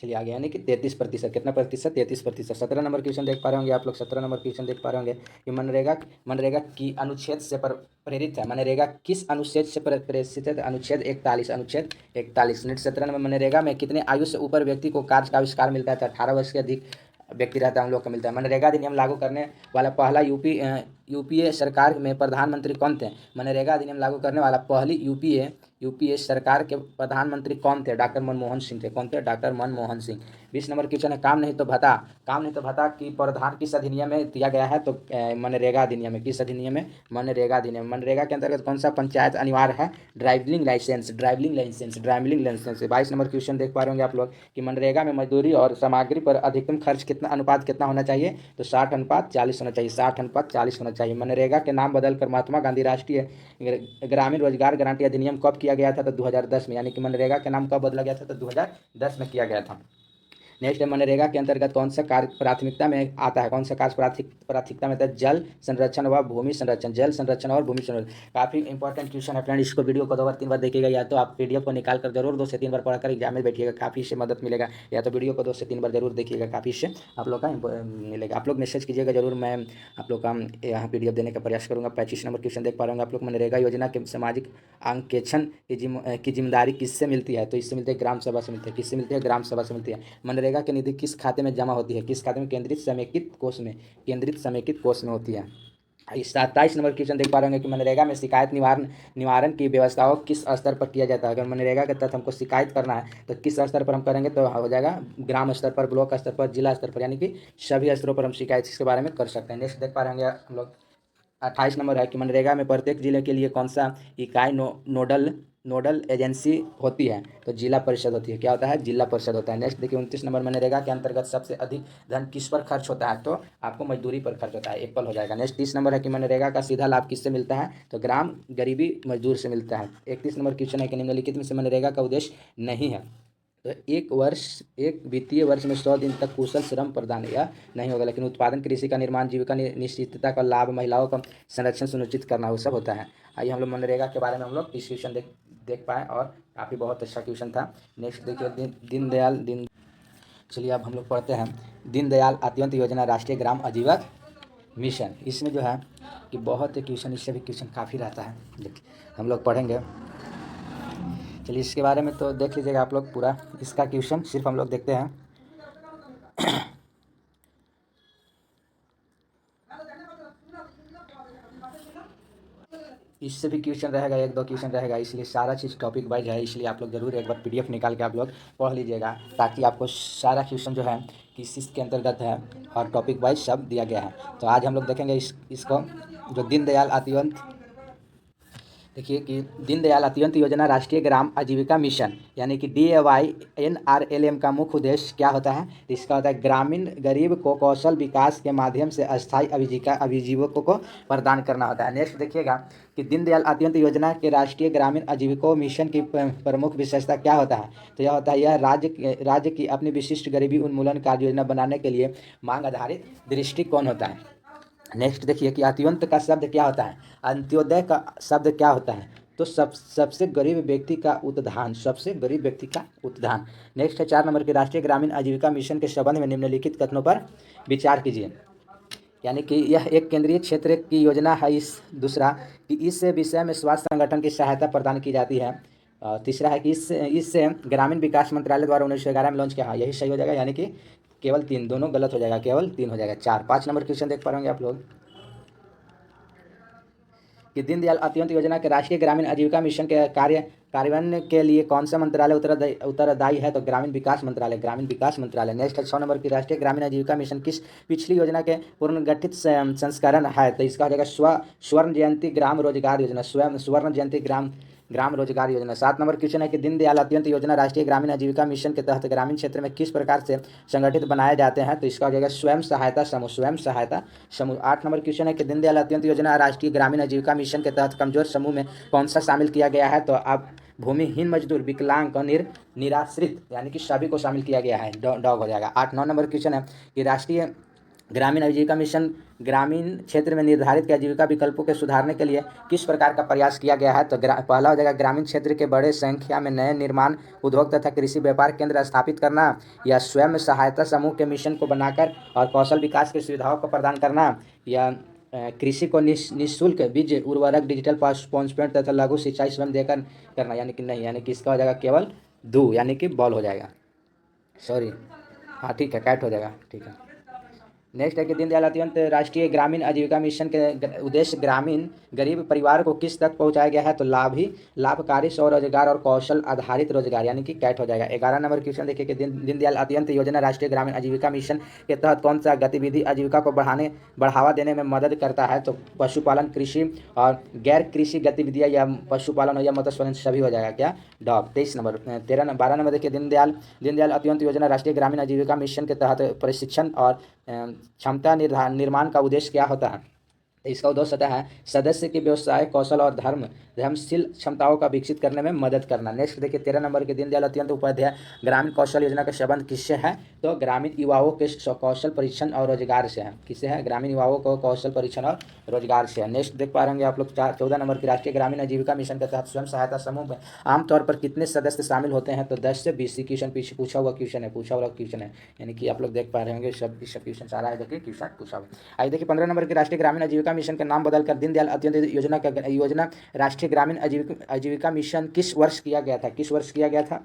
चलिए आगे, यानी कि 33%। कितना प्रतिशत? 33%। 17 नंबर क्वेश्चन देख पा रहे होंगे आप लोग। 17 नंबर क्वेश्चन देख पा रहे होंगे कि मनरेगा की अनुच्छेद से प्रेरित है। मनरेगा किस अनुच्छेद से प्रेरित है? अनुच्छेद 41। अनुच्छेद 41। नेक्स्ट 17 नंबर, मनरेगा में कितने आयु से ऊपर व्यक्ति को कार्य का आविष्कार मिलता है? तो 18 वर्ष के अधिक व्यक्ति रहता है हम लोग को मिलता है। मनरेगा अधिनियम लागू करने वाला पहला यूपीए सरकार में प्रधानमंत्री कौन थे? मनरेगा अधिनियम लागू करने वाला पहली यूपीए सरकार के प्रधानमंत्री कौन थे? डॉक्टर मनमोहन सिंह थे। कौन थे? Doctor Manmohan Singh. 20 number question है, काम नहीं तो भत्ता। काम नहीं तो भत्ता की प्रावधान किस अधिनियम में दिया गया है? तो मनरेगा अधिनियम में। किस अधिनियम में? मनरेगा अधिनियम। मनरेगा के अंतर्गत कौन सा पंचायत अनिवार्य है? Driving licence. 22 नंबर क्वेश्चन देख पा रहे होंगे आप लोग कि मनरेगा में मजदूरी और सामग्री पर अधिकतम खर्च कितना अनुपात कितना होना चाहिए? तो 60:40 होना चाहिए। 60:40 होना चाहिए। मनरेगा के नाम बदलकर महात्मा गांधी राष्ट्रीय ग्रामीण रोजगार गारंटी अधिनियम कब किया गया था? तो 2010 में। यानी कि मनरेगा का नाम कब बदला गया था? तो 2010 में किया गया था। नेक्स्ट है, मनरेगा के अंतर्गत कौन सा कार्य प्राथमिकता में आता है? कौन सा कार्य प्राथमिकता में आता है? जल संरक्षण व भूमि संरक्षण। जल संरक्षण और भूमि संरक्षण काफ़ी इंपॉर्टेंट क्वेश्चन है फ्रेंड। इसको वीडियो को 2 बार 3 बार देखिएगा, या तो आप पीडीएफ को निकाल कर जरूर 2 से 3 बार पढ़कर एग्जाम में बैठिएगा, काफ़ी इससे मदद मिलेगा। या तो वीडियो को 2 से 3 बार जरूर देखिएगा, काफ़ी इससे आप लोग का मिलेगा। आप लोग मैसेज कीजिएगा जरूर, मैं आप लोग का यहाँ पीडीएफ देने का प्रयास करूँगा। 25 नंबर क्वेश्चन देख पा रहे होंगे आप लोग, मनरेगा योजना के सामाजिक अंकेक्षण की जिम्मेदारी किससे मिलती है? तो इससे मिलती है ग्राम सभा से मिलती है। किससे मिलती है? ग्राम सभा से मिलती है। मनरेगा की निधि किस खाते में जमा होती है? किस खाते में? केंद्रित समेकित कोष में। केंद्रित समेकित कोष में होती है। 27 नंबर क्वेश्चन देख पा रहे होंगे कि मनरेगा में शिकायत निवारण की व्यवस्थाओं किस स्तर पर किया जाता है? अगर मनरेगा के तहत हमको शिकायत करना है तो किस स्तर पर हम करेंगे? तो हो जाएगा ग्राम स्तर पर, ब्लॉक स्तर पर, जिला स्तर पर, यानी कि सभी स्तरों पर हम शिकायत इसके बारे में कर सकते हैं। नेक्स्ट देख पा रहे होंगे हम लोग 28 नंबर है कि मनरेगा में प्रत्येक जिले के लिए कौन सा इकाई नोडल एजेंसी होती है? तो जिला परिषद होती है। क्या होता है? जिला परिषद होता है। नेक्स्ट देखिए 29 नंबर, मनरेगा के अंतर्गत सबसे अधिक धन किस पर खर्च होता है? तो आपको मजदूरी पर खर्च होता है। एप्पल हो जाएगा। नेक्स्ट 30 नंबर है कि मनरेगा का सीधा लाभ किससे मिलता है? तो ग्राम गरीबी मजदूर से मिलता है। 31 नंबर क्वेश्चन है कि निम्नलिखित में से मनरेगा का उद्देश्य नहीं है? तो एक वित्तीय वर्ष में 100 दिन तक कुशल श्रम प्रदान यह नहीं होगा, लेकिन उत्पादन, कृषि का निर्माण, जीविका निश्चितता का लाभ, महिलाओं का संरक्षण सुनिश्चित करना, वो सब होता है। आइए हम लोग मनरेगा के बारे में हम लोग इस क्वेश्चन देख पाए और काफ़ी बहुत अच्छा क्वेश्चन था। नेक्स्ट देखिए चलिए अब हम लोग पढ़ते हैं दीनदयाल अंत्योदय योजना राष्ट्रीय ग्राम आजीविका मिशन। इसमें जो है कि बहुत ही क्वेश्चन, इससे भी क्वेश्चन काफ़ी रहता है, हम लोग पढ़ेंगे। चलिए इसके बारे में तो देख लीजिएगा आप लोग पूरा, इसका क्वेश्चन सिर्फ हम लोग देखते हैं। इससे भी क्वेश्चन रहेगा, 1-2 क्वेश्चन रहेगा, इसलिए सारा चीज़ टॉपिक वाइज है, इसलिए आप लोग जरूर एक बार पीडीएफ निकाल के आप लोग पढ़ लीजिएगा, ताकि आपको सारा क्वेश्चन जो है किस के अंतर्गत है और टॉपिक वाइज सब दिया गया है। तो आज हम लोग देखेंगे इसको, जो दीनदयाल अंत्योदय, देखिए कि दीनदयाल अंत्योदय योजना राष्ट्रीय ग्राम आजीविका मिशन यानी कि DAYNRLM का मुख्य उद्देश्य क्या होता है? इसका होता है ग्रामीण गरीब को कौशल विकास के माध्यम से अस्थायी आजीविकों को प्रदान करना होता है। नेक्स्ट देखिएगा कि दीनदयाल अंत्योदय योजना के राष्ट्रीय ग्रामीण आजीविका मिशन की प्रमुख विशेषता क्या होता है? तो यह होता है, यह राज्य की अपनी विशिष्ट गरीबी उन्मूलन कार्य योजना बनाने के लिए मांग आधारित दृष्टिकोण होता है। नेक्स्ट देखिए कि अंत्योदय का शब्द क्या होता है? अंत्योदय का शब्द क्या होता है? तो सबसे गरीब व्यक्ति का उत्थान, सबसे गरीब व्यक्ति का उत्थान। नेक्स्ट है 4 नंबर के राष्ट्रीय ग्रामीण आजीविका मिशन के संबंध में निम्नलिखित कथनों पर विचार कीजिए। यानी कि यह एक केंद्रीय क्षेत्र की योजना है। दूसरा कि इस विषय में स्वास्थ्य संगठन की सहायता प्रदान की जाती है। तीसरा है कि इससे ग्रामीण विकास मंत्रालय द्वारा 1911 में लॉन्च किया। यही सही हो जाएगा, यानी कि केवल 3, दोनों गलत हो जाएगा, केवल 3 हो जाएगा। 5 नंबर क्वेश्चन देख पाएंगे आप लोग कि दीनदयाल अंत्योदय योजना के राष्ट्रीय ग्रामीण आजीविका मिशन के कार्यान्वयन के लिए कौन सा मंत्रालय उत्तरदायी है? तो ग्रामीण विकास मंत्रालय। नेक्स्ट है 6 नंबर की राष्ट्रीय ग्रामीण आजीविका मिशन किस पिछली योजना के पुनर्गठित संस्करण है? तो इसका हो जाएगा स्वर्ण जयंती ग्राम रोजगार योजना, स्वर्ण जयंती ग्राम रोजगार योजना। 7 नंबर क्वेश्चन है कि दीनदयाल अंत्योदय योजना राष्ट्रीय ग्रामीण आजीविका मिशन के तहत ग्रामीण क्षेत्र में किस प्रकार से संगठित बनाए जाते हैं? तो इसका हो जाएगा स्वयं सहायता समूह। 8 नंबर क्वेश्चन है कि दीनदयाल अंत्योदय योजना राष्ट्रीय ग्रामीण आजीविका मिशन के तहत कमजोर समूह में कौन सा शामिल किया गया है? तो आप भूमिहीन मजदूर, विकलांग और निराश्रित, यानी कि सभी को शामिल किया गया है, डॉग हो जाएगा। 8-9 नंबर क्वेश्चन है कि राष्ट्रीय ग्रामीण आजीविका मिशन ग्रामीण क्षेत्र में निर्धारित आजीविका विकल्पों के सुधारने के लिए किस प्रकार का प्रयास किया गया है? तो पहला हो जाएगा ग्रामीण क्षेत्र के बड़े संख्या में नए निर्माण उद्योग तथा कृषि व्यापार केंद्र स्थापित करना, या स्वयं सहायता समूह के मिशन को बनाकर और कौशल विकास की सुविधाओं को प्रदान करना, या कृषि को निःशुल्क बीज उर्वरक डिजिटल पॉन्सपेंट तथा लघु सिंचाई स्वयं देकर करना, यानी कि नहीं, यानी कि इसका हो जाएगा केवल दो, यानी कि बॉल हो जाएगा, सॉरी, हाँ ठीक है, कैट हो जाएगा, ठीक है। नेक्स्ट है कि दीनदयाल अंत्योदय राष्ट्रीय ग्रामीण आजीविका मिशन के उद्देश्य ग्रामीण गरीब परिवार को किस तक पहुंचाया गया है? तो लाभकारी स्वरोजगार और कौशल आधारित रोजगार, यानी कि कैट हो जाएगा। 11 नंबर क्वेश्चन देखिए कि दीनदयाल अंत्योदय योजना राष्ट्रीय ग्रामीण आजीविका मिशन के तहत कौन सा गतिविधि आजीविका को बढ़ावा देने में मदद करता है? तो पशुपालन, कृषि और गैर कृषि गतिविधियाँ, या पशुपालन हो या मत्स्य पालन, सभी हो जाएगा क्या? डॉग। 23 नंबर 12 नंबर देखिए दीनदयाल अंत्योदय योजना राष्ट्रीय ग्रामीण आजीविका मिशन के तहत प्रशिक्षण और क्षमता निर्माण का उद्देश्य क्या होता है? इसका उद्देश्य होता है सदस्य के व्यवसाय कौशल और धर्मशील क्षमताओं का विकसित करने में मदद करना। नेक्स्ट देखिए 13 नंबर के दीनदयाल अंत्योदय उपाध्याय ग्रामीण कौशल योजना का संबंध किससे है? तो ग्रामीण युवाओं के कौशल परीक्षण और रोजगार से है। किससे है? ग्रामीण युवाओं को कौशल परीक्षण और रोजगार से है। नेक्स्ट देख पा रहे आप लोग 14 नंबर की राष्ट्रीय ग्रामीण आजीविका मिशन के तहत स्वयं सहायता समूह में आमतौर पर कितने सदस्य शामिल होते हैं? तो 10 से 20 क्वेश्चन पीछे पूछा हुआ क्वेश्चन है, यानी कि आप लोग देख पा रहे होंगे सब क्वेश्चन सारा है, देखिए क्वेश्चन पूछा हुआ। आइए देखिए 15 नंबर की राष्ट्रीय ग्रामीण आजीविका मिशन का नाम बदलकर दीनदयाल अंत्योदय योजना राष्ट्रीय ग्रामीण आजीविका मिशन किस वर्ष किया गया था? किस वर्ष किया गया था?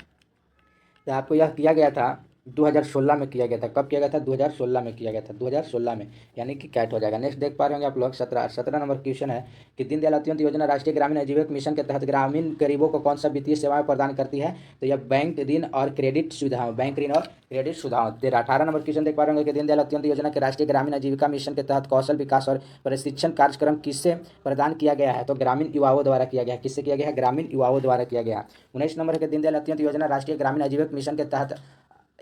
तो आपको यह किया गया था 2016 में किया गया था। कब किया गया था? 2016 में किया गया था, 2016 में, यानी कि कैट हो जाएगा। नेक्स्ट देख पा रहे होंगे आप लोग 17 नंबर क्वेश्चन है कि दीनदयाल अंत्योदय योजना राष्ट्रीय ग्रामीण आजीविका मिशन के तहत ग्रामीण गरीबों को कौन सा वित्तीय सेवाएं प्रदान करती है? तो यह बैंक ऋण और क्रेडिट सुविधाओं, बैंक ऋण और क्रेडिट सुविधाओं। 18 नंबर क्वेश्चन देख पा रहे होंगे कि दीनदयाल अंत्योदय योजना के राष्ट्रीय ग्रामीण आजीविका मिशन के तहत कौशल विकास और प्रशिक्षण कार्यक्रम किससे प्रदान किया गया है? तो ग्रामीण युवाओं द्वारा किया गया है। किससे किया गया है? ग्रामीण युवाओं द्वारा किया गया है। 19 नंबर के दीनदयाल अंत्योदय योजना राष्ट्रीय ग्रामीण आजीविका मिशन के तहत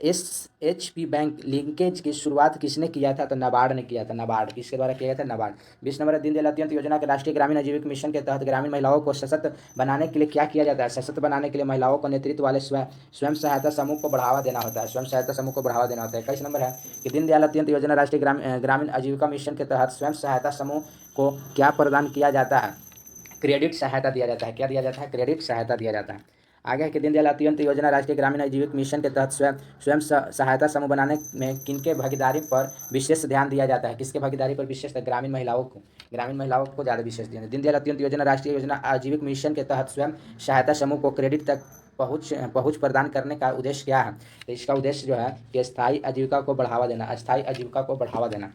SHP बैंक लिंकेज की शुरुआत किसने किया था? तो नाबार्ड ने किया था। नाबार्ड किसके द्वारा किया गया था? नाबार्ड। 20 नंबर दीनदयाल अंत्योदय योजना के राष्ट्रीय ग्रामीण आजीविका मिशन के तहत ग्रामीण महिलाओं को सशक्त बनाने के लिए क्या किया जाता है? सशक्त बनाने के लिए महिलाओं को नेतृत्व वाले स्वयं सहायता समूह को बढ़ावा देना होता है। स्वयं सहायता समूह को बढ़ावा देना होता है। 21 नंबर है कि दीनदयाल अंत्योदय योजना राष्ट्रीय ग्रामीण आजीविका मिशन के तहत स्वयं सहायता समूह को क्या प्रदान किया जाता है? क्रेडिट सहायता दिया जाता है। क्या दिया जाता है? क्रेडिट सहायता दिया जाता है। आगे है कि दीनदयाल अंत्योदय योजना राष्ट्रीय ग्रामीण आजीविका मिशन के तहत स्वयं सहायता समूह बनाने में किनके भागीदारी पर विशेष ध्यान दिया जाता है? किसके भागीदारी पर विशेष? ग्रामीण महिलाओं को ज़्यादा विशेष ध्यान। दीनदयाल अंत्योदय योजना राष्ट्रीय योजना आजीविका मिशन के तहत स्वयं सहायता समूह को क्रेडिट तक पहुँच प्रदान करने का उद्देश्य क्या है? तो इसका उद्देश्य जो है कि स्थायी आजीविका को बढ़ावा देना, अस्थायी आजीविका को बढ़ावा देना।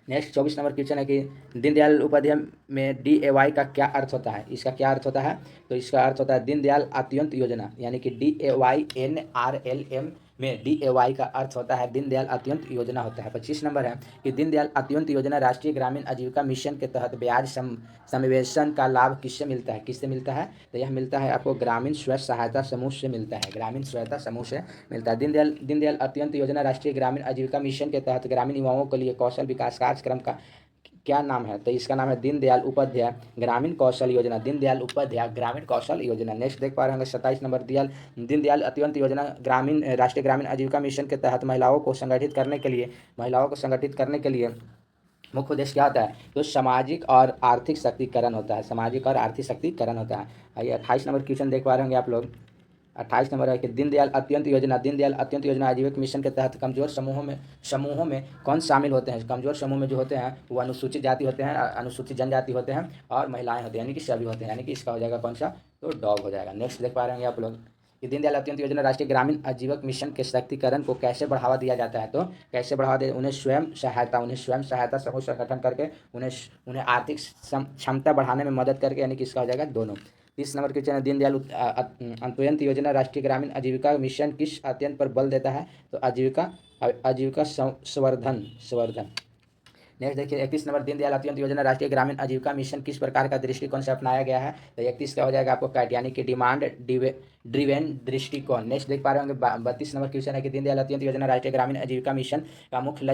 नेक्स्ट 24 नंबर क्वेश्चन है कि दीनदयाल उपाध्याय में DAY का क्या अर्थ होता है? इसका क्या अर्थ होता है? तो इसका अर्थ होता है दीनदयाल अंत्योदय योजना, यानी कि DAYNRLM में DAY का अर्थ होता है दीनदयाल अंत्योदय योजना होता है। 25 नंबर है कि दीनदयाल अंत्योदय योजना राष्ट्रीय ग्रामीण आजीविका मिशन के तहत ब्याज समेशन का लाभ किससे मिलता है? किससे मिलता है? तो यह मिलता है आपको ग्रामीण स्व सहायता समूह से मिलता है। ग्रामीण सहायता समूह से मिलता है। दीनदयाल अंत्योदय योजना राष्ट्रीय ग्रामीण आजीविका मिशन के तहत ग्रामीण युवाओं के लिए कौशल विकास कार्यक्रम का क्या नाम है? तो इसका नाम है दीनदयाल उपाध्याय ग्रामीण कौशल योजना। दीनदयाल उपाध्याय ग्रामीण कौशल योजना। नेक्स्ट देख पा रहे होंगे 27 नंबर दीनदयाल अंत्योदय योजना राष्ट्रीय ग्रामीण आजीविका मिशन के तहत महिलाओं को संगठित करने के लिए मुख्य उद्देश्य क्या होता है? तो सामाजिक और आर्थिक शक्तिकरण होता है। सामाजिक और आर्थिक शक्तिकरण होता है। आइए 28 नंबर क्वेश्चन देख पा रहे होंगे आप लोग। 28 नंबर है कि दीनदयाल अंत्योदय योजना आजीविका मिशन के तहत कमजोर समूहों में कौन शामिल होते हैं? कमजोर समूह में जो होते हैं वो अनुसूचित जाति होते हैं, अनुसूचित जनजाति होते हैं और महिलाएं होती हैं, यानी कि सभी होते हैं, यानी कि इसका हो जाएगा कौन सा? तो डॉग हो जाएगा। नेक्स्ट देख पा रहे होंगे आप लोग कि दीनदयाल अंत्योदय योजना राष्ट्रीय ग्रामीण आजीविका मिशन के शक्तिकरण को कैसे बढ़ावा दिया जाता है? तो कैसे बढ़ावा दे? उन्हें स्वयं सहायता समूह संगठन करके उन्हें आर्थिक क्षमता बढ़ाने में मदद करके, यानी कि इसका हो जाएगा दोनों। 30 नंबर क्वेश्चन है दीनदयाल अंत्योदय योजना राष्ट्रीय ग्रामीण आजीविका मिशन किस अध्ययन पर बल देता है? तो आजीविका संवर्धन। नेक्स्ट देखिए 31 नंबर दीनदयाल अंत्योदय योजना राष्ट्रीय ग्रामीण आजीविका मिशन किस प्रकार का दृष्टिकोण से अपनाया गया है? तो 31 का हो जाएगा आपको कैट, यानी कि डिमांड ड्रिवेन दृष्टिकोण। नेक्स्ट देख पा रहे होंगे 32 नंबर क्वेश्चन है कि दीनदयाल अंत्योदय योजना राष्ट्रीय ग्रामीण आजीविका मिशन का मुख्य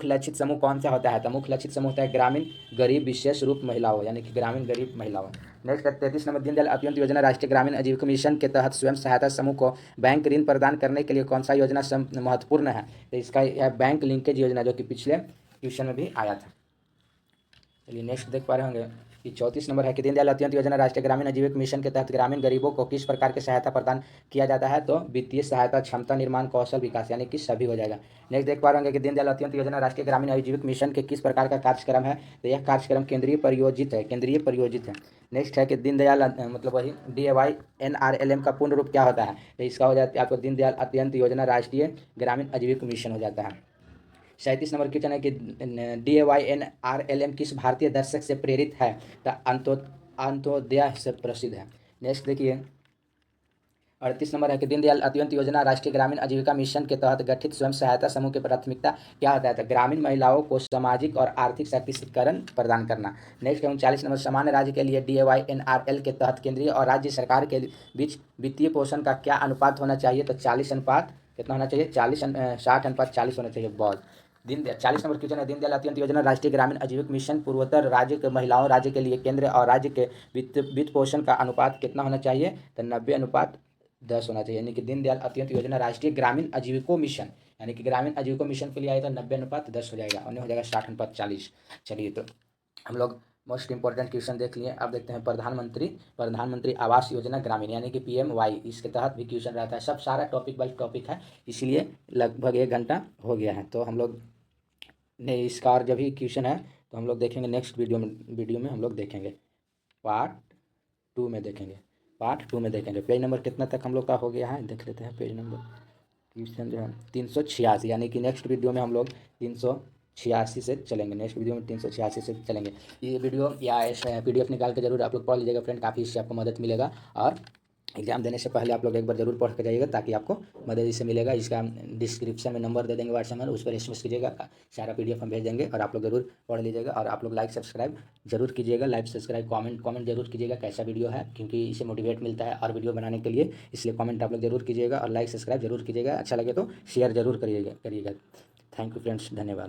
लक्षित समूह कौन सा होता है? तो मुख्य लक्षित समूह होता है ग्रामीण गरीब विशेष रूप महिलाओं, यानी कि ग्रामीण गरीब महिलाओं। नेक्स्ट 33 नंबर दीनदयाल अंत्योदय योजना राष्ट्रीय ग्रामीण आजीविका मिशन के तहत स्वयं सहायता समूह को बैंक ऋण प्रदान करने के लिए कौन सा योजना महत्वपूर्ण है? तो इसका यह बैंक लिंकेज योजना, जो कि पिछले क्वेश्चन में भी आया था। चलिए नेक्स्ट देख पा रहे होंगे कि 34 नंबर है कि दीनदयाल अंत्योदय योजना राष्ट्रीय ग्रामीण आजीविका मिशन के तहत ग्रामीण गरीबों को किस प्रकार की सहायता प्रदान किया जाता है। तो वित्तीय सहायता, क्षमता निर्माण, कौशल विकास, यानी कि सभी हो जाएगा। नेक्स्ट देख पा रहे होंगे कि दीनदयाल अंत्योदय योजना राष्ट्रीय ग्रामीण आजीविका मिशन के किस प्रकार का कार्यक्रम है। तो यह कार्यक्रम केंद्रीय प्रायोजित है। नेक्स्ट है कि दीनदयाल मतलब वही DAY-NRLM का पूर्ण रूप क्या होता है। तो इसका हो जाता है आपको दीनदयाल अंत्योदय योजना राष्ट्रीय ग्रामीण आजीविका मिशन हो जाता है। 37 नंबर क्वेश्चन है कि DAY-NRLM किस भारतीय दर्शक से प्रेरित है। तो अंत्योदय से प्रसिद्ध है। नेक्स्ट देखिए 38 नंबर है कि दीनदयाल अंत्योदय योजना राष्ट्रीय ग्रामीण आजीविका मिशन के तहत गठित स्वयं सहायता समूह की प्राथमिकता क्या होता है। तो ग्रामीण महिलाओं को सामाजिक और आर्थिक सशक्तिकरण प्रदान करना। नेक्स्ट है 39 नंबर, सामान्य राज्य के लिए DAY-NRL के तहत केंद्रीय और राज्य सरकार के बीच वित्तीय पोषण का क्या अनुपात होना चाहिए। तो 40 अनुपात कितना होना चाहिए, 60/40 होना चाहिए। बहुत 40 नंबर क्वेश्चन है दीनदयाल अंत्योदय योजना राष्ट्रीय ग्रामीण आजीविका मिशन पूर्वोत्तर राज्य के महिलाओं राज्य के लिए केंद्र और राज्य के वित्त पोषण का अनुपात कितना होना चाहिए। तो 90/10 होना चाहिए। यानी कि दीनदयाल अंत्योदय योजना राष्ट्रीय ग्रामीण आजीविका मिशन यानी कि ग्रामीण आजीविका मिशन के लिए आएगा 90/10 हो जाएगा और नहीं हो जाएगा 60/40। चलिए तो हम लोग मोस्ट इंपॉर्टेंट क्वेश्चन देख लिए। अब देखते हैं प्रधानमंत्री आवास योजना ग्रामीण यानी कि PMY, इसके तहत भी क्वेश्चन रहता है। सब सारा टॉपिक बाई टॉपिक है, इसलिए लगभग 1 घंटा हो गया है। तो हम लोग ने इसका और जब भी क्वेश्चन है तो हम लोग देखेंगे नेक्स्ट वीडियो में हम लोग देखेंगे पार्ट 2 में देखेंगे। पेज नंबर कितना तक हम लोग का हो गया है देख लेते हैं। पेज नंबर क्वेश्चन जो है 386, यानी कि नेक्स्ट वीडियो में हम लोग 386 से चलेंगे। नेक्स्ट वीडियो में 386 से चलेंगे। ये वीडियो या PDF निकाल के जरूर आप लोग पढ़ लीजिएगा फ्रेंड, काफ़ी इससे आपको मदद मिलेगा। और एग्जाम देने से पहले आप लोग एक बार जरूर पढ़ के जाइएगा ताकि आपको मदद इससे मिलेगा। इसका डिस्क्रिप्शन में नंबर दे देंगे व्हाट्सएप में, उस पर SMS कीजिएगा, सारा PDF हम भेज देंगे और आप लोग जरूर पढ़ लीजिएगा। और आप लोग लाइक सब्सक्राइब जरूर कीजिएगा, कमेंट जरूर कीजिएगा कैसा वीडियो है, क्योंकि इससे मोटिवेट मिलता है और वीडियो बनाने के लिए। इसलिए कमेंट आप लोग जरूर कीजिएगा और लाइक सब्सक्राइब जरूर कीजिएगा। अच्छा लगे तो शेयर जरूर करिएगा। थैंक यू फ्रेंड्स, धन्यवाद।